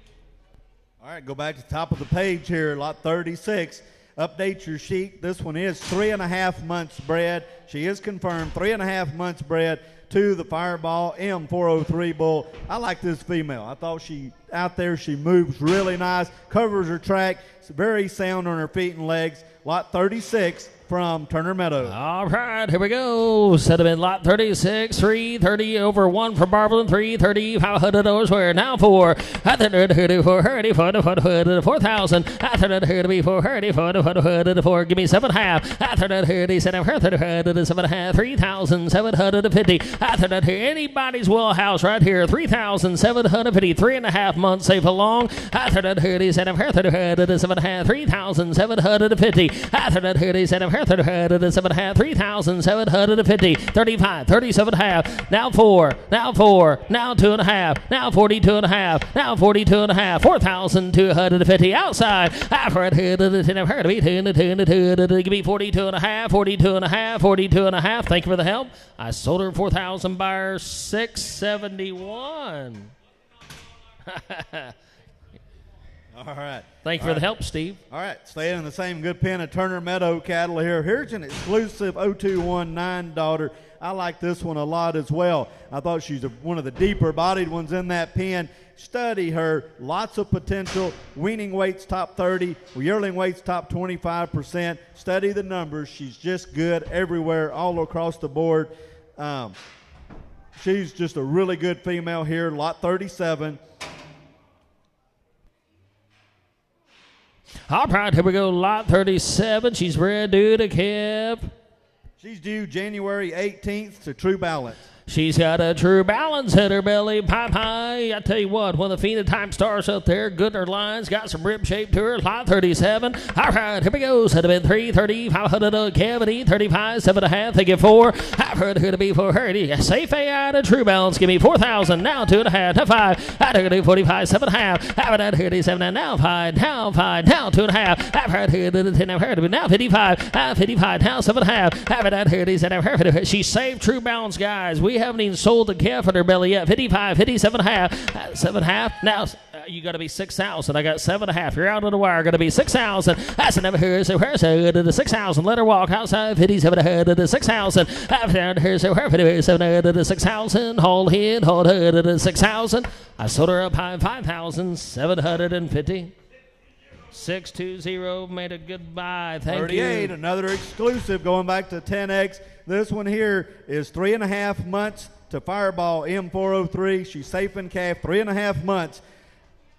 [SPEAKER 5] All right, go back to the top of the page here, lot 36. Update your sheet. This one is 3.5 months bred. She is confirmed 3.5 months bred to the Fireball M403 bull. I like this female. I thought she out there, she moves really nice, covers her track, it's very sound on her feet and legs. Lot 36 from Turner Meadows.
[SPEAKER 2] All right, here we go. Set up in lot 36, 330 over 1 for Barberland, 330, $500 where now for 4,000, 4,000, give me 7.5, 7.5, 3,750, anybody's wheelhouse right here, 3,750, 3.5 months safe along, 3,750, 3,750, 35, 37.5, now 4, now 2.5, now 42.5, now 42.5, 4,250 outside, give me 42.5, 42.5, thank you for the help. I sold her 4,000 buyers, 671.
[SPEAKER 5] All right.
[SPEAKER 2] Thank you for the help, Steve.
[SPEAKER 5] All right, staying in the same good pen of Turner Meadow cattle here. Here's an exclusive 0219 daughter. I like this one a lot as well. I thought she's one of the deeper bodied ones in that pen. Study her. Lots of potential. Weaning weights top 30. Yearling weights top 25%. Study the numbers. She's just good everywhere, all across the board. She's just a really good female here. Lot 37.
[SPEAKER 2] All right, here we go. Lot 37. She's bred due to Kip.
[SPEAKER 5] She's due January 18th to True Balance.
[SPEAKER 2] She's got a True Balance in her belly, pipe high. I tell you what, one of the phenotype stars up there, good in her lines, got some rib shape to her, lot 37. All right, here we go. Set up in 330, 500 cavity, 35, 7.5, thank you 4. I've heard who to be for her. Safe A out of True Balance, give me 4,000, now 2.5, now 5. I took it to 45, 7.5. I've heard who to 7, now 5, now 5, now 2.5. I've heard who to 10, I've heard to now 55, 55, now 7.5. I've heard who to 7, I've heard her. She's safe True Balance, guys. We haven't even sold the calf in her belly yet. 55, 57.5, 7.5. Now you got to be 6,000. I got 7.5. You're out on the wire. Got to be 6,000. That's another here. So where's the 6,000? Let her walk outside. 57 to the 6,000. Down here. So where 57 to the 6,000. Hold head. Hold her to the 6,000. I sold her up high 5,750. 620 made a good buy. Thank
[SPEAKER 5] 38,
[SPEAKER 2] you.
[SPEAKER 5] Another exclusive going back to 10X. This one here is 3.5 months to Fireball M403. She's safe in calf, 3.5 months.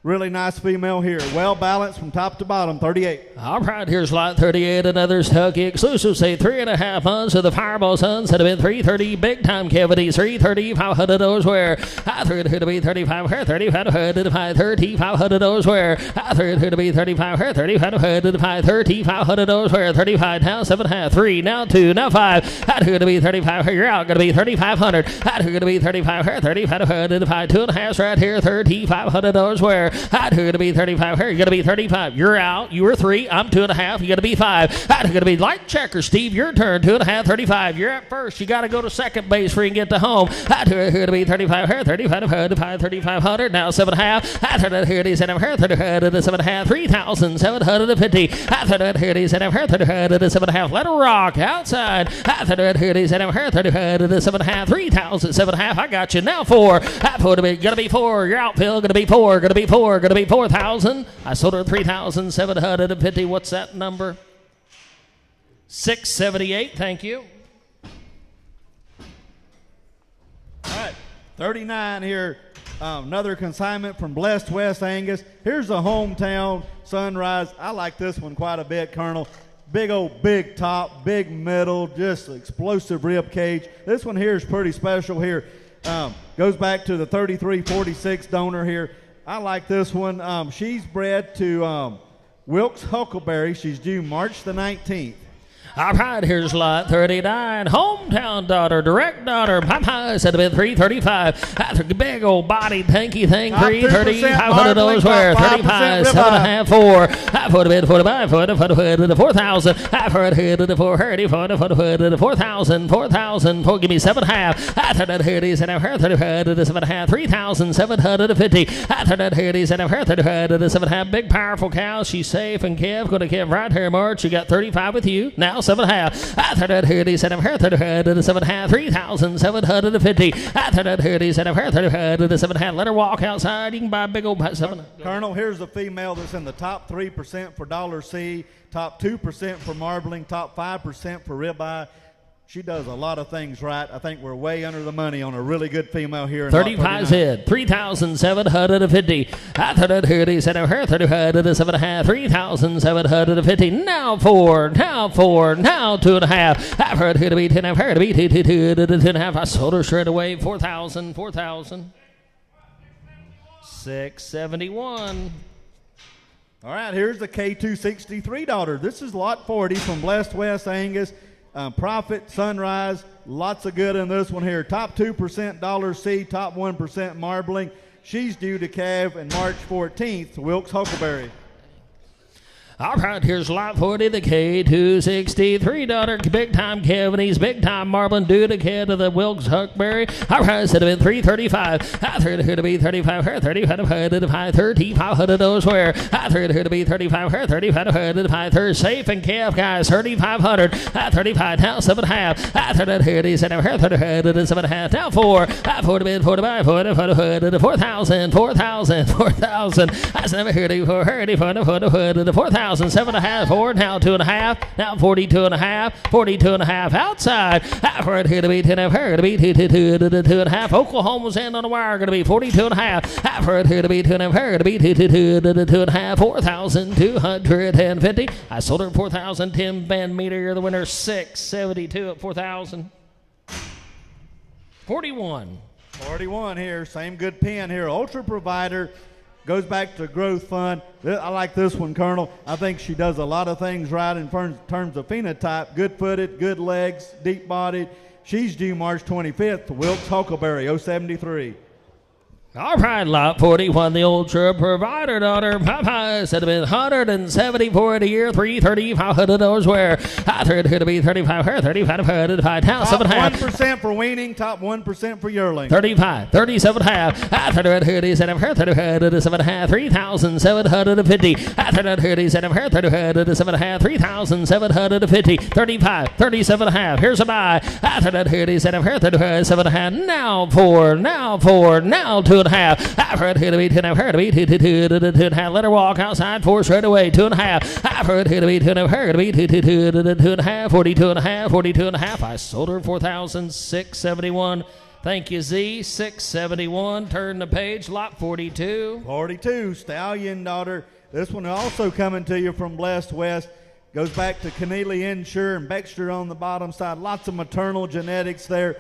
[SPEAKER 5] Really nice female here. Well balanced from top to bottom, 38.
[SPEAKER 2] All right, here's lot 38, another Stucky exclusive. Say 3.5 months of the Fireball Sons that have been 330 big time cavities, 330, $500 where I heard her to be 35, her 35, her to 30, $500 where I heard her to be 35, her 35, her to 30, $500 where 35, now 7.5, 3, now 2, now 5. I heard to be 35, her, you're out, gonna be 3,500. I heard to be 35, her 35, her to 2.5 right here, $3,500 where I heard to be 35, her, you gotta be 35. You're out, you were 3, I'm 2.5, you gotta be 5. I gotta be light checker, Steve, your turn, 2.5, 35. You're at first, you gotta go to second base before you can get to home. I heard to be 35, her, 35, her to 3,500, now 7.5. I heard to be 7.5, 3,750. I heard to be 7.5, let her rock outside. I heard to be 7.5, 3,007.5. I got you now 4. I put it, gonna be 4. You're out, Phil, gonna be 4, gonna be 4. Gonna be 4,000. I sold her 3,750. What's that number? 678. Thank you.
[SPEAKER 5] All right, 39 here. Another consignment from Blessed West Angus. Here's the hometown Sunrise. I like this one quite a bit, Colonel. Big old big top, big middle, just explosive rib cage. This one here is pretty special here. Goes back to the 3346 donor here. I like this one. She's bred to Wilkes Huckleberry. She's due March the 19th.
[SPEAKER 2] All right, here's lot 39. Hometown daughter, direct daughter. Popeyes at about 335. After big old body tanky thing, 330. $500 worth. 35, 7.5, 4. I put a bit 45, 40, 4,000. I put a hit to the 430, 40, 4,000, 4,000. Give me 7.5. I thought that hurties and I've heard 35 to the 7.5, 3,750. I thought that hurties and I've heard 35 to the 7.5. Big powerful cow. She's safe and Kev. Going to Kev right here, March. You got 35 with you. Now 7.5. I thought that hurties and I've heard 35 to the 7.5, 3,750. I thought that hurties and I've heard 35 to the 7.5. Let her walk outside. You can buy a big old 7.
[SPEAKER 5] Colonel, here's a female that's in the top 3% for dollar C, top 2% for marbling, top 5% for ribeye. She does a lot of things right. I think we're way under the money on a really good female here.
[SPEAKER 2] 35's head, 3,750. I thought I'd heard he said I've heard 35 to the 7.5, 3,750. Now 4, now 4, now 2.5. I've heard her to be 10, I've heard to be 2 to the 2.5. I sold her straight away, 4,000, 4,000. 671.
[SPEAKER 5] All right, here's the K263 daughter. This is lot 40 from Blessed West Angus. Profit, Sunrise, lots of good in this one here. Top 2% dollar C, top 1% marbling. She's due to calve on March 14th, Wilkes Huckleberry.
[SPEAKER 2] All right, here's lot 40, the K263 daughter, big time Kevinese, big time marbling, due to K to the Wilkes Huckleberry. All right, said have been 335. I heard her to be 35, her 35, her 3,500 those where. I heard her to be 35, her 35, her 35, safe and calf guys, 3,500. I 35, now 7.5. I heard her to said her 35, 7.5, now 4. I 40, 45, 40, 4,000, 4,000, 4,000. I never heard her for her, 4,000. 7.5, 4, now 2.5, now 42.5, 42.5 outside. I've heard here to be 10, I've heard to be 2.5. Oklahoma's end on the wire, going to be 42.5. I've heard here to be 10, I've heard to be 2.5, 4,250. I sold her 4,000. Tim Van Meter, you're the winner, 672 at 4,000. 41.
[SPEAKER 5] 41 here, same good pin here. Ultra Provider. Goes back to Growth Fund. I like this one, Colonel. I think she does a lot of things right in terms of phenotype. Good-footed, good legs, deep-bodied. She's due March 25th to Wilkes Huckleberry, 073.
[SPEAKER 2] All right, lot 41, the Ultra Provider daughter. Popeyes had been 174 a year, 330, $500 where. I heard her to be 35, her 35, now
[SPEAKER 5] top
[SPEAKER 2] 7.5.
[SPEAKER 5] 1% for weaning, top 1% for yearling.
[SPEAKER 2] 35, 37.5. I thought I'd heard he said I've heard 7.5, 3,750. I thought I'd heard he said I've heard 7.5, 3,750. 35, 37.5. Here's a buy. I thought I'd heard he said I've heard 7.5. Now 4, now 4, now 2.5. I've heard her to be 10, I've heard to be 2.5. Let her walk outside 4 straight away, 2.5. I've heard her to be 10, I've heard to be 2.5, 42.5, 42.5. I sold her 4,671. Thank you, Z. 671. Turn the page. Lot 42.
[SPEAKER 5] 42, Stallion daughter. This one also coming to you from Blessed West. Goes back to Keneally Insure and Baxter on the bottom side. Lots of maternal genetics there.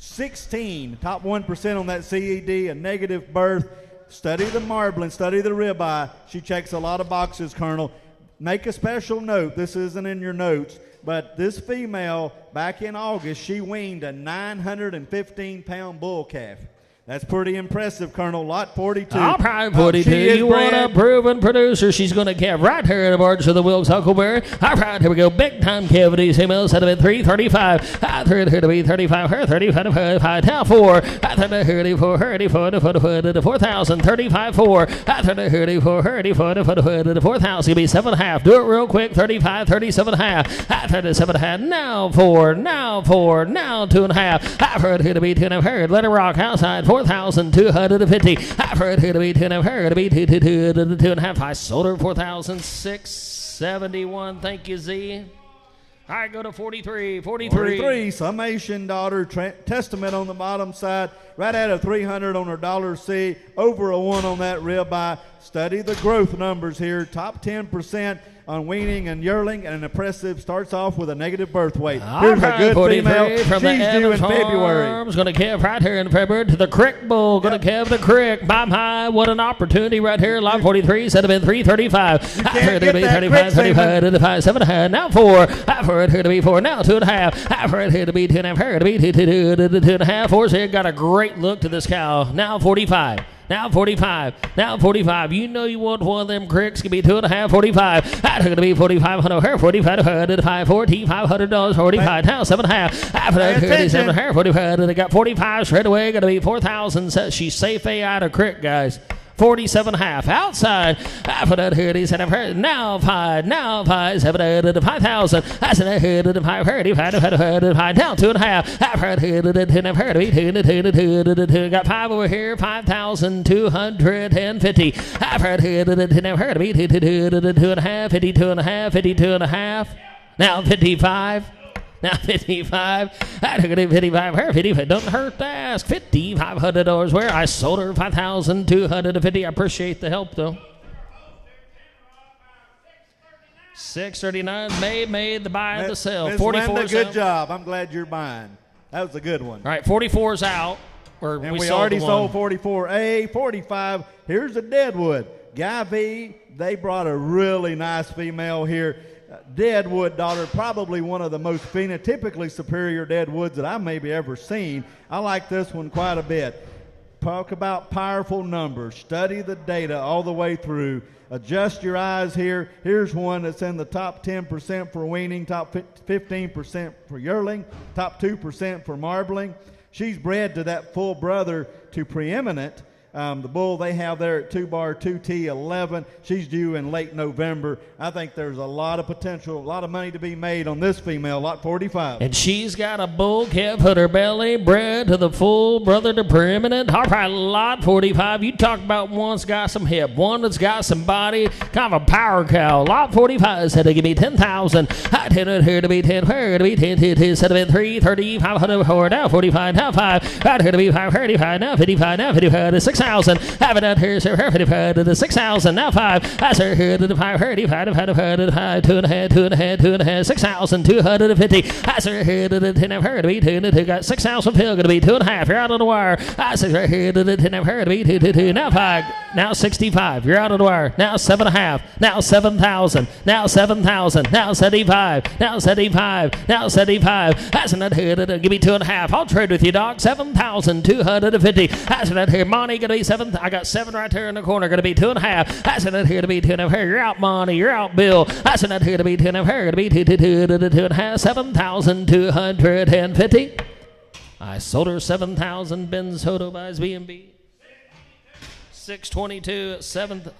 [SPEAKER 5] 16, top 1% on that CED, a negative birth. Study the marbling, study the ribeye. She checks a lot of boxes, Colonel. Make a special note. This isn't in your notes, but this female, back in August, she weaned a 915-pound bull calf. That's pretty impressive, Colonel. Lot 42.
[SPEAKER 2] All right, 42. You want a proven producer. She's going to calve right here in the march of the Wilkes Huckleberry. All right, here we go. Big time cavities. Females had to be 335. I heard her to be 35. Her 35. Now 4. I thought I heard it for her. 4,000. 35. 4. I thought I heard it for her. 4,000. Give me 7.5. Do it real quick. 35. 37.5. I thought 7.5. Now 4. Now 4. Now 2.5. I've heard her to be 10. I've heard. Let her rock outside. 4,250. I've heard her to be 10. I've heard her to be 2.5. I sold her 4,671. Thank you, Z. All right, go to 43.
[SPEAKER 5] 43, Summation daughter, Testament on the bottom side, right at a 300 on her dollar C, over a 1 on that ribeye. Study the growth numbers here, top 10% on weaning and yearling, and an impressive starts off with a negative birth weight.
[SPEAKER 2] All
[SPEAKER 5] Here's
[SPEAKER 2] right,
[SPEAKER 5] a good
[SPEAKER 2] 43
[SPEAKER 5] female. She's
[SPEAKER 2] from the
[SPEAKER 5] due in
[SPEAKER 2] Evans
[SPEAKER 5] February.
[SPEAKER 2] Farms. Going to calve right here in February to the Crick Bull. Going to calve the Crick. Bye bye. What an opportunity right here. Lot 43. Set up in 335.
[SPEAKER 5] You can't get that
[SPEAKER 2] 35, 35, 35, 7.5. Now 4. For it here to be 4. Now 2.5. For it here to be 2.5. Here to be 2.5. 4's here. Got a great look to this cow. Now 45. Now 45. Now 45. You know you want one of them cricks. Give me 2.5. 45. That's going to be 4,500. Her 45. $4,500. 45. Now 7.5. After that, 37. 45. They got 45 straight away. Going to be 4,000. She's safe out of crick, guys. 47.5 outside. After that, here it is. Now 5. Now 5. 7 5,000. That's an ahead of the 5. 35. Now 2.5. After that, got 5 over here. 5,250. After that, 2.5. 52.5. 52.5. Now 55. Now 55. I took it at 55. Her 55. Don't hurt to ask. $5,500. Where I sold her 5,250. I appreciate the help though. 639. Made the buy and the sell. 44.
[SPEAKER 5] Good job. I'm glad you're buying. That was a good one.
[SPEAKER 2] All right, 44's out.
[SPEAKER 5] And we already sold 44A. 45. Here's a Deadwood. Guy V. They brought a really nice female here. Deadwood daughter, probably one of the most phenotypically superior Deadwoods that I've maybe ever seen. I like this one quite a bit. Talk about powerful numbers. Study the data all the way through. Adjust your eyes here. Here's one that's in the top 10% for weaning, top 15% for yearling, top 2% for marbling. She's bred to that full brother to preeminent. The bull they have there at 2-bar 2T11, she's due in late November. I think there's a lot of potential, a lot of money to be made on this female, lot 45.
[SPEAKER 2] And she's got a bull calf at her belly, bred to the full brother to preeminent. All right, lot 45. You talk about one's got some hip, one that's got some body, kind of a power cow. Lot 45 said to give me 10,000. I tend it here to be 10, here to be 10, said to be 3, 30, 500, now 45, now 5, right here to be 5, 35, now 55, now 55, to 6,000. Having that here, sir, 55 to the 6,000. Now 5. That's her here to the 5, 35, 2.5, 6,250. That's her here to the 10, her to be 2, got 6,000 fill, going to be 2.5. You're out on the wire. That's her here to the 10, her to be 2. Now 5. Now 65. You're out on the wire. Now 7.5. Now 7,000. Now 7,000. Now 75. Now 75. Now 75. That's not here to give me 2.5. I'll trade with you, dog. 7,250. That's not here. Money going to be 7. I got 7 right there in the corner. Going to be 2.5. That's not here to be 2.5. Here, you're out, Monty. You're out, Bill. That's not here to be 2.5. Here going to be 2.5. 7,250. I sold her 7,000. Ben Soto buys B&B. 622 at 7th.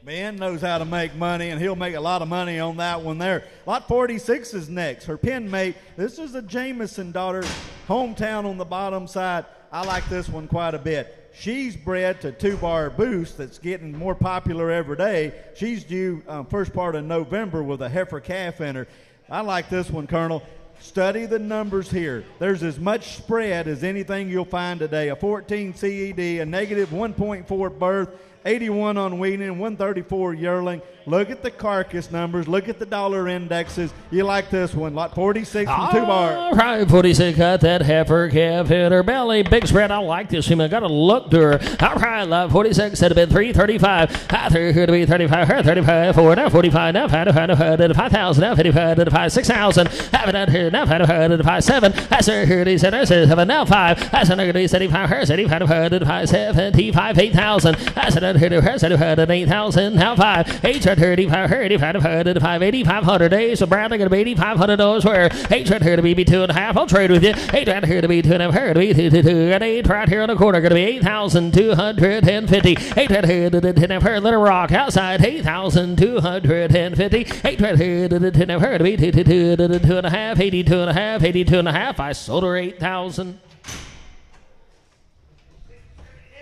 [SPEAKER 5] Ben knows how to make money, and he'll make a lot of money on that one there. Lot 46 is next. Her pen mate. This is a Jameson daughter, hometown on the bottom side. I like this one quite a bit. She's bred to 2-bar boost that's getting more popular every day. She's due first part of November with a heifer calf in her. I like this one, Colonel. Study the numbers here. There's as much spread as anything you'll find today. A 14 CED, a negative 1.4 birth, 81 on weaning, 134 yearling. Look at the carcass numbers. Look at the dollar indexes. You like this one. Lot 46 from 2-bar.
[SPEAKER 2] All right, 46 got that heifer calf in her belly. Big spread. I like this female. Got a look to her. All right, lot 46 said to be 335. I threw here to be 35. Her 35. 4. Now 45. Now 5,000. Now 55. To 5. 6,000. Having that here. Now 5. To 5. 7. That's her here. He said. 7. Now 5. That's another 75. Her 75. To 5. 75. 8,000. That's another here. Her 75. 8,000. Now 5. 8. 35, 8,500 days. So Bradley going to be $8,500 where 8 right here to be 2.5. I'll trade with you. 8 right here to be 2.5. Here to be 2. And 8 right here in the corner going to be 8,250. 8 right here to the 10 here. Little Rock outside 8,250. 8 right here to the 10 here to be 2 to 2.5. 82.5. I sold her 8,000.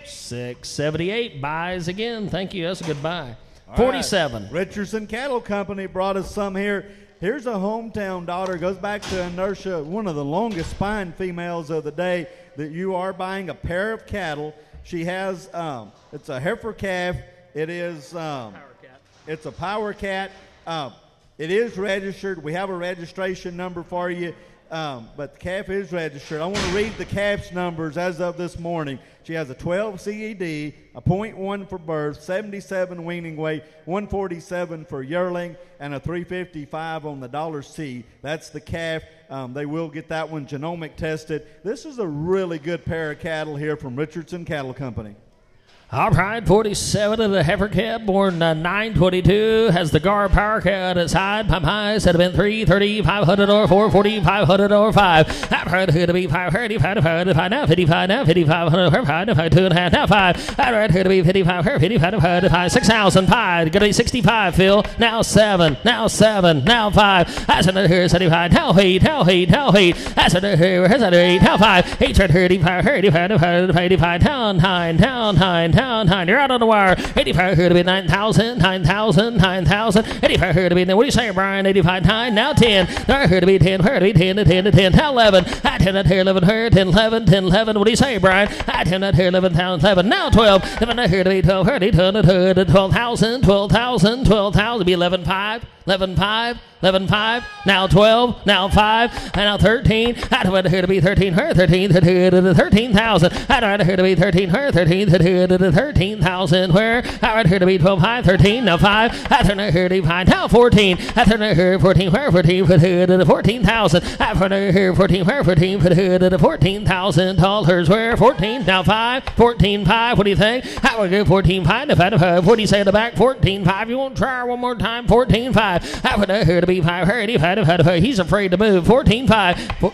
[SPEAKER 2] 678 buys again. Thank you. That's a good buy. 47.
[SPEAKER 5] Right. Richardson Cattle Company brought us some here. Here's a hometown daughter. Goes back to Inertia, one of the longest spine females of the day. That you are buying a pair of cattle. She has, it's a heifer calf. It is, It's a power cat. It is registered. We have a registration number for you, but the calf is registered. I want to read the calf's numbers as of this morning. She has a 12 CED, a 0.1 for birth, 77 weaning weight, 147 for yearling, and a 355 on the $C. That's the calf. They will get that one genomic tested. This is a really good pair of cattle here from Richardson Cattle Company.
[SPEAKER 2] All right, 47 of the heifer cat, born 922, has the Gar power cat at its hide. Pump high, set have been 330, 500 or 440, 500 or 5. I've heard who to be 530, 5 now, 55 now, 5500, 5, 2.5 now, 5. I've heard who to be 55, 55, 6,000, 5. Gonna be 65, Phil. Now 7, now 7, now 5. That's another here, 75, now 8, now 8, now 8. That's another here, 8, now 5. 835, 85, down 9, down 9, down 9. You're out on the wire. 85 here to be 9,000, 9,000, 9,000. 85 here to be, what do you say, Brian? 85, 9, now 10. Now here to be 10, here to be 10 to 10 to 10. Now 11. I 10 at here, 11 here, 10, 11, 10, 11. What do you say, Brian? I 10 at here, 11,000. Now 12. 11 here to be 12, here to be 12,000, 12,000, 12,000. Be 11,5, 11,5. 11.5, now 12, now 5, and now 13. I don't want to hear to be 13, her 13, 13,000. I don't want to hear to be 13, her 13, 13,000. Where I want to hear to be 12, 5, 13, now 5. I don't want to hear to be 5, now 14. I don't want to hear 14, where 14, 14,000. I want to hear 14, where 14, 14,000. Tall hers where 14, now 5, 14, 5. What do you think? I would go 14, 5, now 5. What do you say in the back? 14, 5. You won't try one more time? 14, 5. I want to hear to be 5, he's afraid to move. 14.5.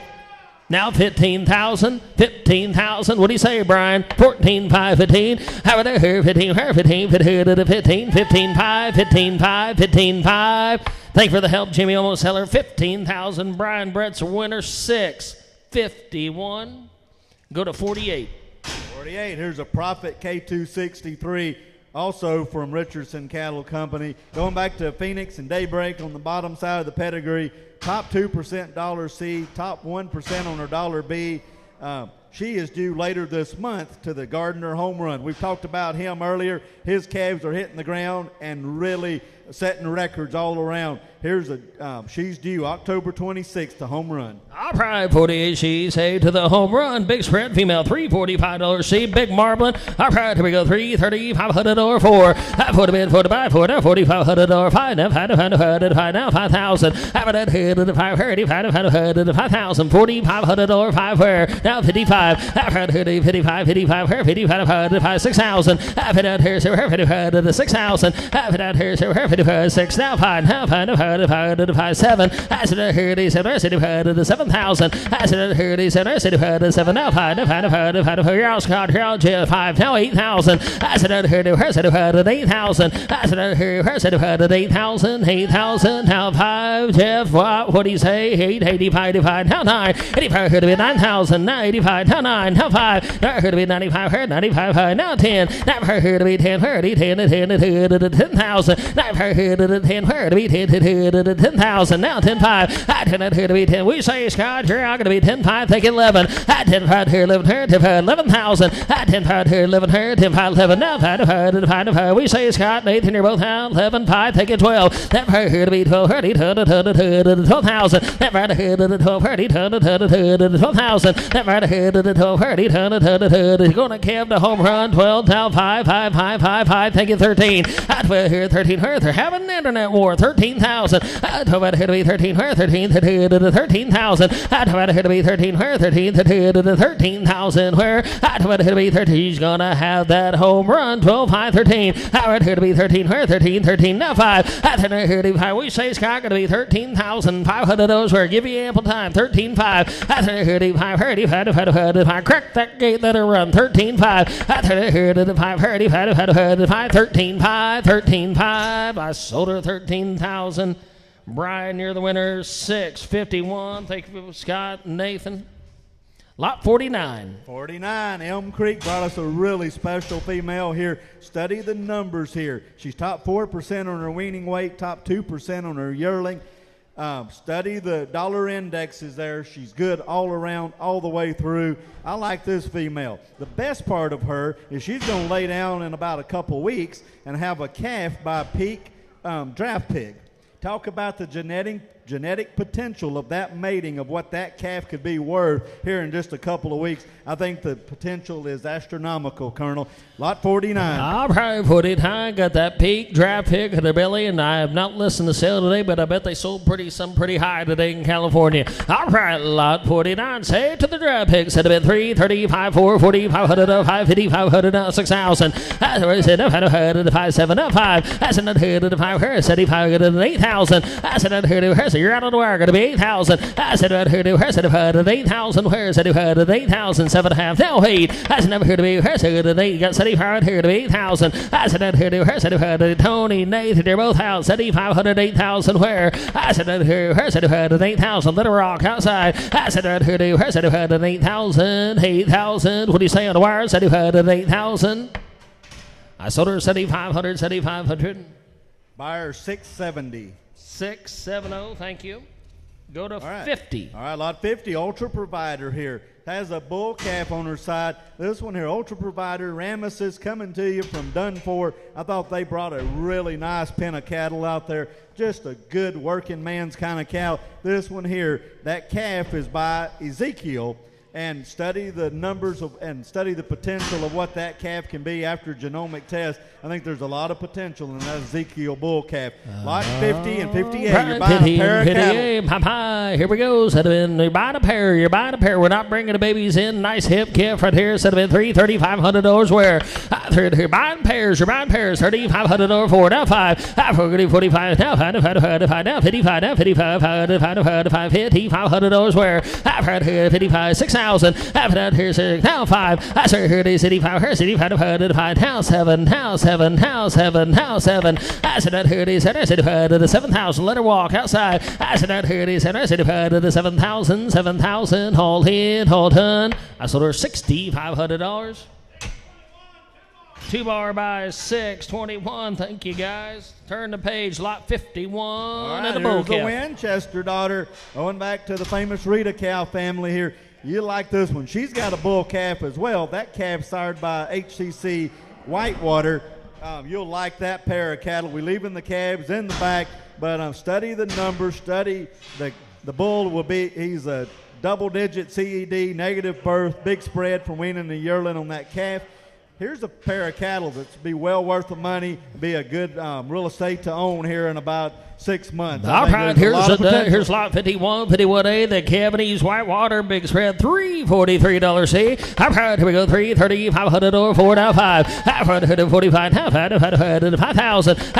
[SPEAKER 2] Now 15,000, 15,000. What do you say, Brian? 14.5, 15. How about her? 15, her 15, 15, 15.5, 15.5, 15.5. Thank you for the help, Jimmy. Almost seller. 15,000. Brian Brett's winner. 651. Go to 48.
[SPEAKER 5] 48. Here's a Prophet K263. Also from Richardson Cattle Company. Going back to Phoenix and Daybreak on the bottom side of the pedigree. Top 2% $C, top 1% on her $B. She is due later this month to the Gardner Home Run. We've talked about him earlier. His calves are hitting the ground and really setting records all around. Here's she's due October 26th to Home Run.
[SPEAKER 2] All right, 48, she's headed to the Home Run. Big spread, female, $345 C. Big Marblin. All right, here we go, 330, 500 or 4. 45, 4,500 or 5. Now 5,000. Now 5,000. Have it here to the 5,000. 4,500 or 5 where? Now 55. Have it here to 55, 55, 6,000. Have it out here, so her 55 to the 6,000. Have it out here, so her 55, 6. Now 5, now 5, 7. As it here to 7, to the 7,000. As it here to 7, to 7. Now 5, you're out, Scott, you're out, 5. Now 8,000. As it here to her, to 8,000. As it here, her, to 8,000. 8,000. Now 5, Jeff, what do you say? 8, 85. Now 9. 85 here to be 9,000. Now 85. Now 9. Now 5. Now here to be 95. Her 95. Now 10. Now here to be 10. 30. 10 to 10,000. Now here to 10. Her to be 10 to 10,000. Now 10.5. I 10 here to be 10. We say, Scott, you're going to be 10.5. Take 11. I 10.5 here, 11 here, 10.5, 11,000. I 10.5 here, 11 here, 10.5, 11. Now 5. We say, Scott, Nathan, you're both out. 11.5. Take it 12. That right here to be 12. 30 to 12,000. That right here to 12. 30 to 12,000. That right here to 12. 30 to going to Kev to home run. 12. Now 5. Take it 13. I 12 here, 13 here. They're having an internet war. 13,000. I 12 here to be 13 here, 13 to 13,000. I 12 here to be 13 here, 13 to 13,000. Where I 12 here to be 13. He's gonna have that home run. 12, 5, 13. I right here to be 13 here, 13. Now 5. I 10 here to be 5. We say Scott going to be 13,500. Those where give you ample time. 13.5. I 10 here to be 5. 5. Crack that gate. Let her run. 13.5. I 10 here to the 5. 5. 13.5. I sold her 13,000. Brian, you're the winner. 651. Thank you, Scott and Nathan. Lot 49.
[SPEAKER 5] 49. Elm Creek brought us a really special female here. Study the numbers here. She's top 4% on her weaning weight, top 2% on her yearling. Study the dollar indexes there. She's good all around, all the way through. I like this female. The best part of her is she's going to lay down in about a couple weeks and have a calf by peak draft pig. Talk about the genetic potential of that mating, of what that calf could be worth here in just a couple of weeks. I think the potential is astronomical, Colonel. Lot 49.
[SPEAKER 2] All right, 49. Got that pig, draft pig in the belly, and I have not listened to sale today, but I bet they sold some pretty high today in California. All right, lot 49. Say to the draft pig. Said about 3, 35, 4, 40, 500, 550, 500, 6,000. I said 500, 5, 7, 5. I said 100, 5, 75, 8,000. I said 100, so you're out on the wire. Going to be 8,000. I said 100, 8,000. Where's 100, 8,000, 7.5. Now 8. I said never heard of me. Where's 8? Got 7,500 to be 8,000. I said 100, Tony, Nathan, they're both out. 7,500, 8,000. Where? I said 100, 8,000. Let her rock outside. I said 100, 8,000. 8,000. What do you say on the wire? 8,000. I sold her 7,500, 7,500.
[SPEAKER 5] Buyer 670.
[SPEAKER 2] 670, thank you. Go to 50.
[SPEAKER 5] All right, lot 50, Ultra Provider here. Has a bull calf on her side. This one here, Ultra Provider, Ramesses, coming to you from Dunford. I thought they brought a really nice pen of cattle out there. Just a good working man's kind of cow. This one here, that calf is by Ezekiel. And study the numbers and study the potential of what that calf can be after genomic test. I think there's a lot of potential in that Ezekiel bull calf. Lot 50 and 58, you're buying a pair of cattle.
[SPEAKER 2] Here we go. You're buying a pair. You're buying a pair. We're not bringing the babies in. Nice hip calf right here. $3,500 where? You're buying pairs. You're buying pairs. $3,500 for now 5. 45 now 5 now 55 now 55 $5,500 where? 55 6,000. After that here's now 5. I said here it is 85 here 5 now 7 now 7 now 7 now 7. I said that here it is I said the 7,000. Let her walk outside. I said that here it is I said the 7,000. Hold in, hold done. I sold her $6,500. 2 bar by 621. Thank you, guys. Turn the page, lot 51.
[SPEAKER 5] All right,
[SPEAKER 2] and a bull
[SPEAKER 5] here's the
[SPEAKER 2] calf.
[SPEAKER 5] Winchester daughter. Going back to the famous Rita cow family here. You like this one. She's got a bull calf as well. That calf sired by HCC Whitewater. You'll like that pair of cattle. We're leaving the calves in the back, but study the numbers. Study the bull will be, he's a double-digit CED, negative birth, big spread from weaning the yearling on that calf. Here's a pair of cattle that's be well worth the money, be a good real estate to own here in about 6 months.
[SPEAKER 2] All right, here's lot 51, 51A, the Cavanese Whitewater, big spread, $343 C. All right, here we go, $3,500 for now 5. 545 now 5,000. Now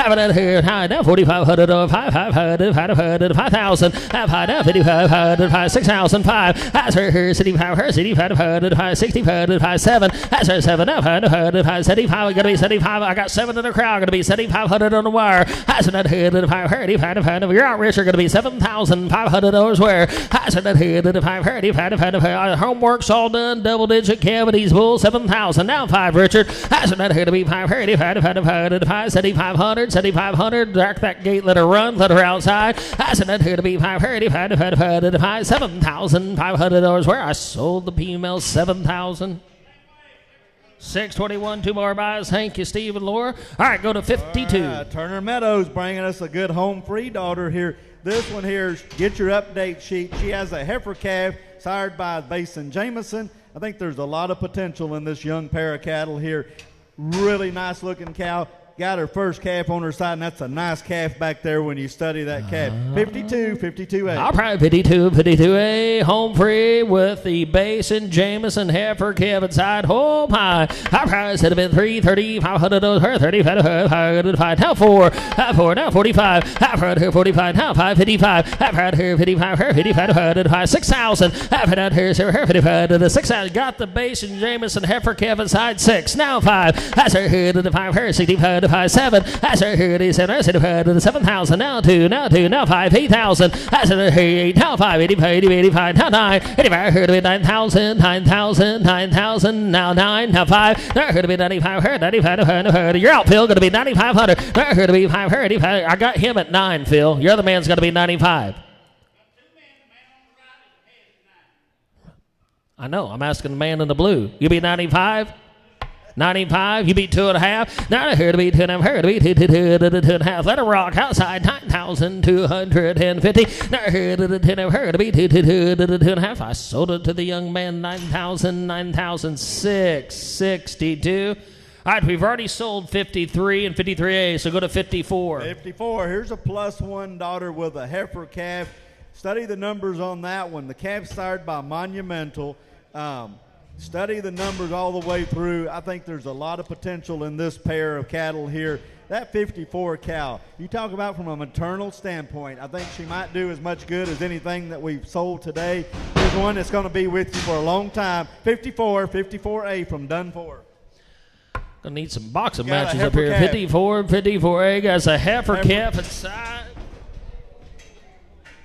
[SPEAKER 2] 4,500 5,000. 5 now 5,500 6,005. That's her 6,500 65 7. That's her 7 now 75. Gonna be 75. I got 7 in the crowd. Gonna be 7,500 on the wire. That's another 5. You're out, Rich. You're going to be $7,500 where? I said that 5. Homework's all done. Double-digit cavities bull, 7,000. Now 5, Richard. I said that to be 5. 7,500. Dark that gate. Let her run. Let her outside. I said that to be 5. 7,500 where? I sold the female 7,000. 621, 2 more buys. Thank you, Steve and Laura. All right, go to 52.
[SPEAKER 5] Turner Meadows bringing us a good home free daughter here. This one here, get your update sheet. She has a heifer calf sired by Basin Jameson. I think there's a lot of potential in this young pair of cattle here. Really nice looking cow. Got her first calf on her side, and that's a nice calf back there when you study that calf. 52A.
[SPEAKER 2] All right, 52A, home free with the Basin Jameson heifer calf inside home high. All right, instead of been 3,500 her 3,500 now 4, now 45. I've heard her 45 now 555. I've heard her 55 her 5,500 6,000. I've heard her 55 6,000. Got the Basin Jameson heifer calf inside 6 now 5. That's her to the 5 her 65. 7. That's her here. 7,000. Now 2. Now 5. 8,000. That's her 8. Now 5. 85. Now 9. 85. Her to be 9,000. 9,000. Now 9. Now 5. They're here to be 95. Her 95. You're out, Phil. Going to be 9,500. They're here to be 5. Her 85. I got him at 9, Phil. Your other man's going to be 95. I know. I'm asking the man in the blue. You be 95. 95. You beat 2.5. Now here to beat 2.5. Here to beat 2.5. Let it rock outside. 9,250. Now here to the 10. Here to beat 2.5. I sold it to the young man. 9,662. All right, we've already sold 53 and 53A, so go to 54.
[SPEAKER 5] 54. Here's a +1 daughter with a heifer calf. Study the numbers on that one. The calf sired by Monumental. Study the numbers all the way through. I think there's a lot of potential in this pair of cattle here. That 54 cow, you talk about from a maternal standpoint, I think she might do as much good as anything that we've sold today. Here's one that's going to be with you for a long time. 54A from Dunford.
[SPEAKER 2] Gonna need some boxing
[SPEAKER 5] Got a
[SPEAKER 2] matches up
[SPEAKER 5] heifer
[SPEAKER 2] here.
[SPEAKER 5] calf.
[SPEAKER 2] 54, 54A. Got a heifer calf inside.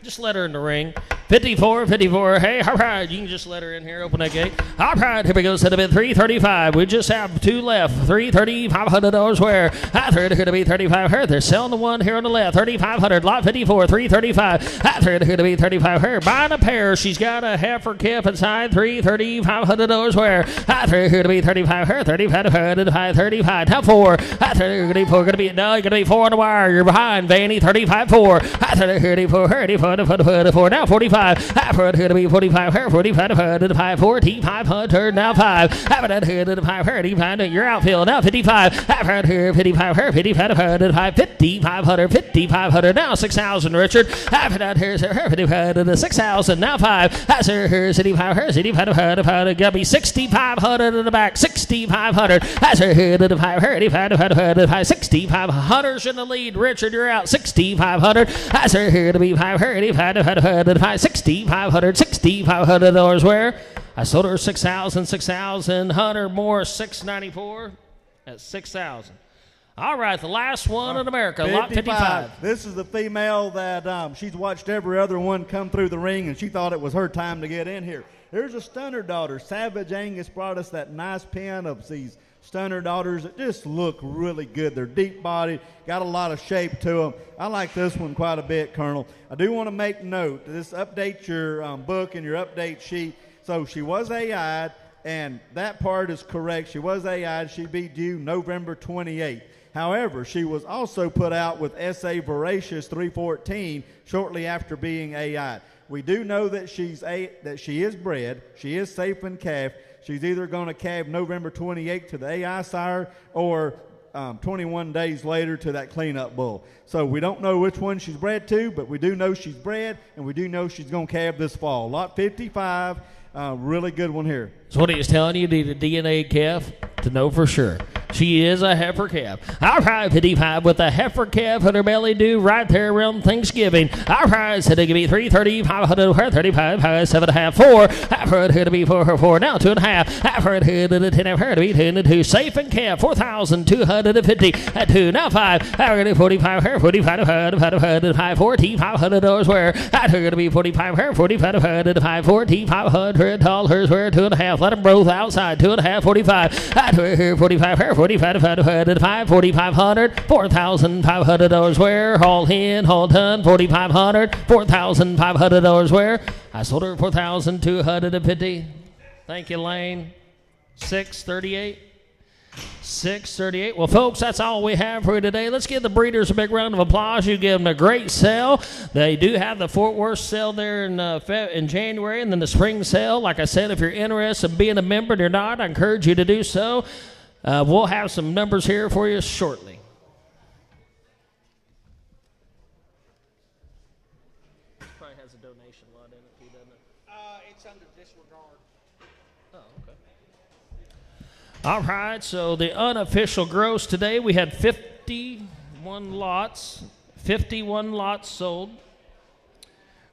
[SPEAKER 2] Just let her in the ring. 54, 54. Hey, all right. You can just let her in here. Open that gate. All right. Here we go. Set up at 335. We just have two left. 330, $500 where? After it here to be 35 her. They're selling the one here on the left. 3,500. Lot 54, 335. After it here to be 35 her. Buying a pair. She's got a heifer calf inside. 330, $500 where? After it here to be 35 her. 35, 35. Now 4. After it here to be 4. Gonna be no. You're gonna be 4 on the wire. You're behind Vanny. 35, 4. After it here to be 4. 34. Now 45. After it here to be 45. Her 45 to 5. 4500. Now 5. After that here to the 5. 35. Your outfield. Now 55. After it here 55. Her 55 to 5. 5500. 5500. Now 6,000. Richard. After that here's her 55 to 6,000. Now 5. That's her 65. Her 65 to 5. Gotta be 6,500 in the back. 6,500. That's her here to the 5. Her 85 to 5. 6,500's in the lead. Richard, you're out. 6,500. That's her here to be 5. Her 85 to 5. 6,500. $6,500 where? I sold her 6,000. 6,000. Hunter more 694 at 6,000. All right, the last one in America, lot 55.
[SPEAKER 5] This is the female that she's watched every other one come through the ring, and she thought it was her time to get in here. There's a stunner daughter. Savage Angus brought us that nice pen of these stunner daughters that just look really good. They're deep-bodied, got a lot of shape to them. I like this one quite a bit, Colonel. I do want to make note. This updates your book and your update sheet. So she was AI'd, and that part is correct. She was AI'd. She'd be due November 28th. However, she was also put out with SA Voracious 314 shortly after being AI'd. We do know that she is bred. She is safe in calf. She's either going to calve November 28th to the AI sire or 21 days later to that cleanup bull. So we don't know which one she's bred to, but we do know she's bred, and we do know she's going to calve this fall. Lot 55, really good one here.
[SPEAKER 2] So what he's telling you, need a DNA calf to know for sure. She is a heifer calf. All right, 55 with a heifer calf in her belly due right there around Thanksgiving. All right, so they give me 330, 500, 35, 7.5, 4. After it here to be 4. Now 2.5. After it here to the 10, after it to be 10 to 2. Safe and calf, 4,250 at 2. Now 5. After it 45, her 45 to 5, $4,500 where? After it to be 45, her 45 to 5, $4,500 where? 2.5. Let them both outside. 2.5, 45. After here 45, her 45 to 5, $4,500, $4,500 where? All in, all done, $4,500, $4,500 where? I sold her 4,250. Thank you, Lane. 638. 638. Well, folks, that's all we have for you today. Let's give the breeders a big round of applause. You give them a great sale. They do have the Fort Worth sale there in January, and then the spring sale. Like I said, if you're interested in being a member or not, I encourage you to do so. We'll have some numbers here for you shortly. Probably has a donation lot in it, doesn't it?
[SPEAKER 1] It's under disregard.
[SPEAKER 2] Oh, okay. All right, so the unofficial gross today, we had 51 lots. 51 lots sold.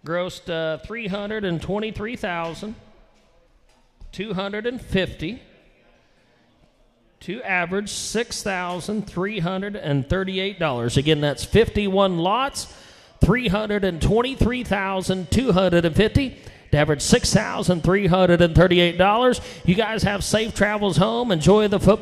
[SPEAKER 2] Grossed $323,250. To average $6,338. Again, that's 51 lots, $323,250. To average $6,338. You guys have safe travels home. Enjoy the football.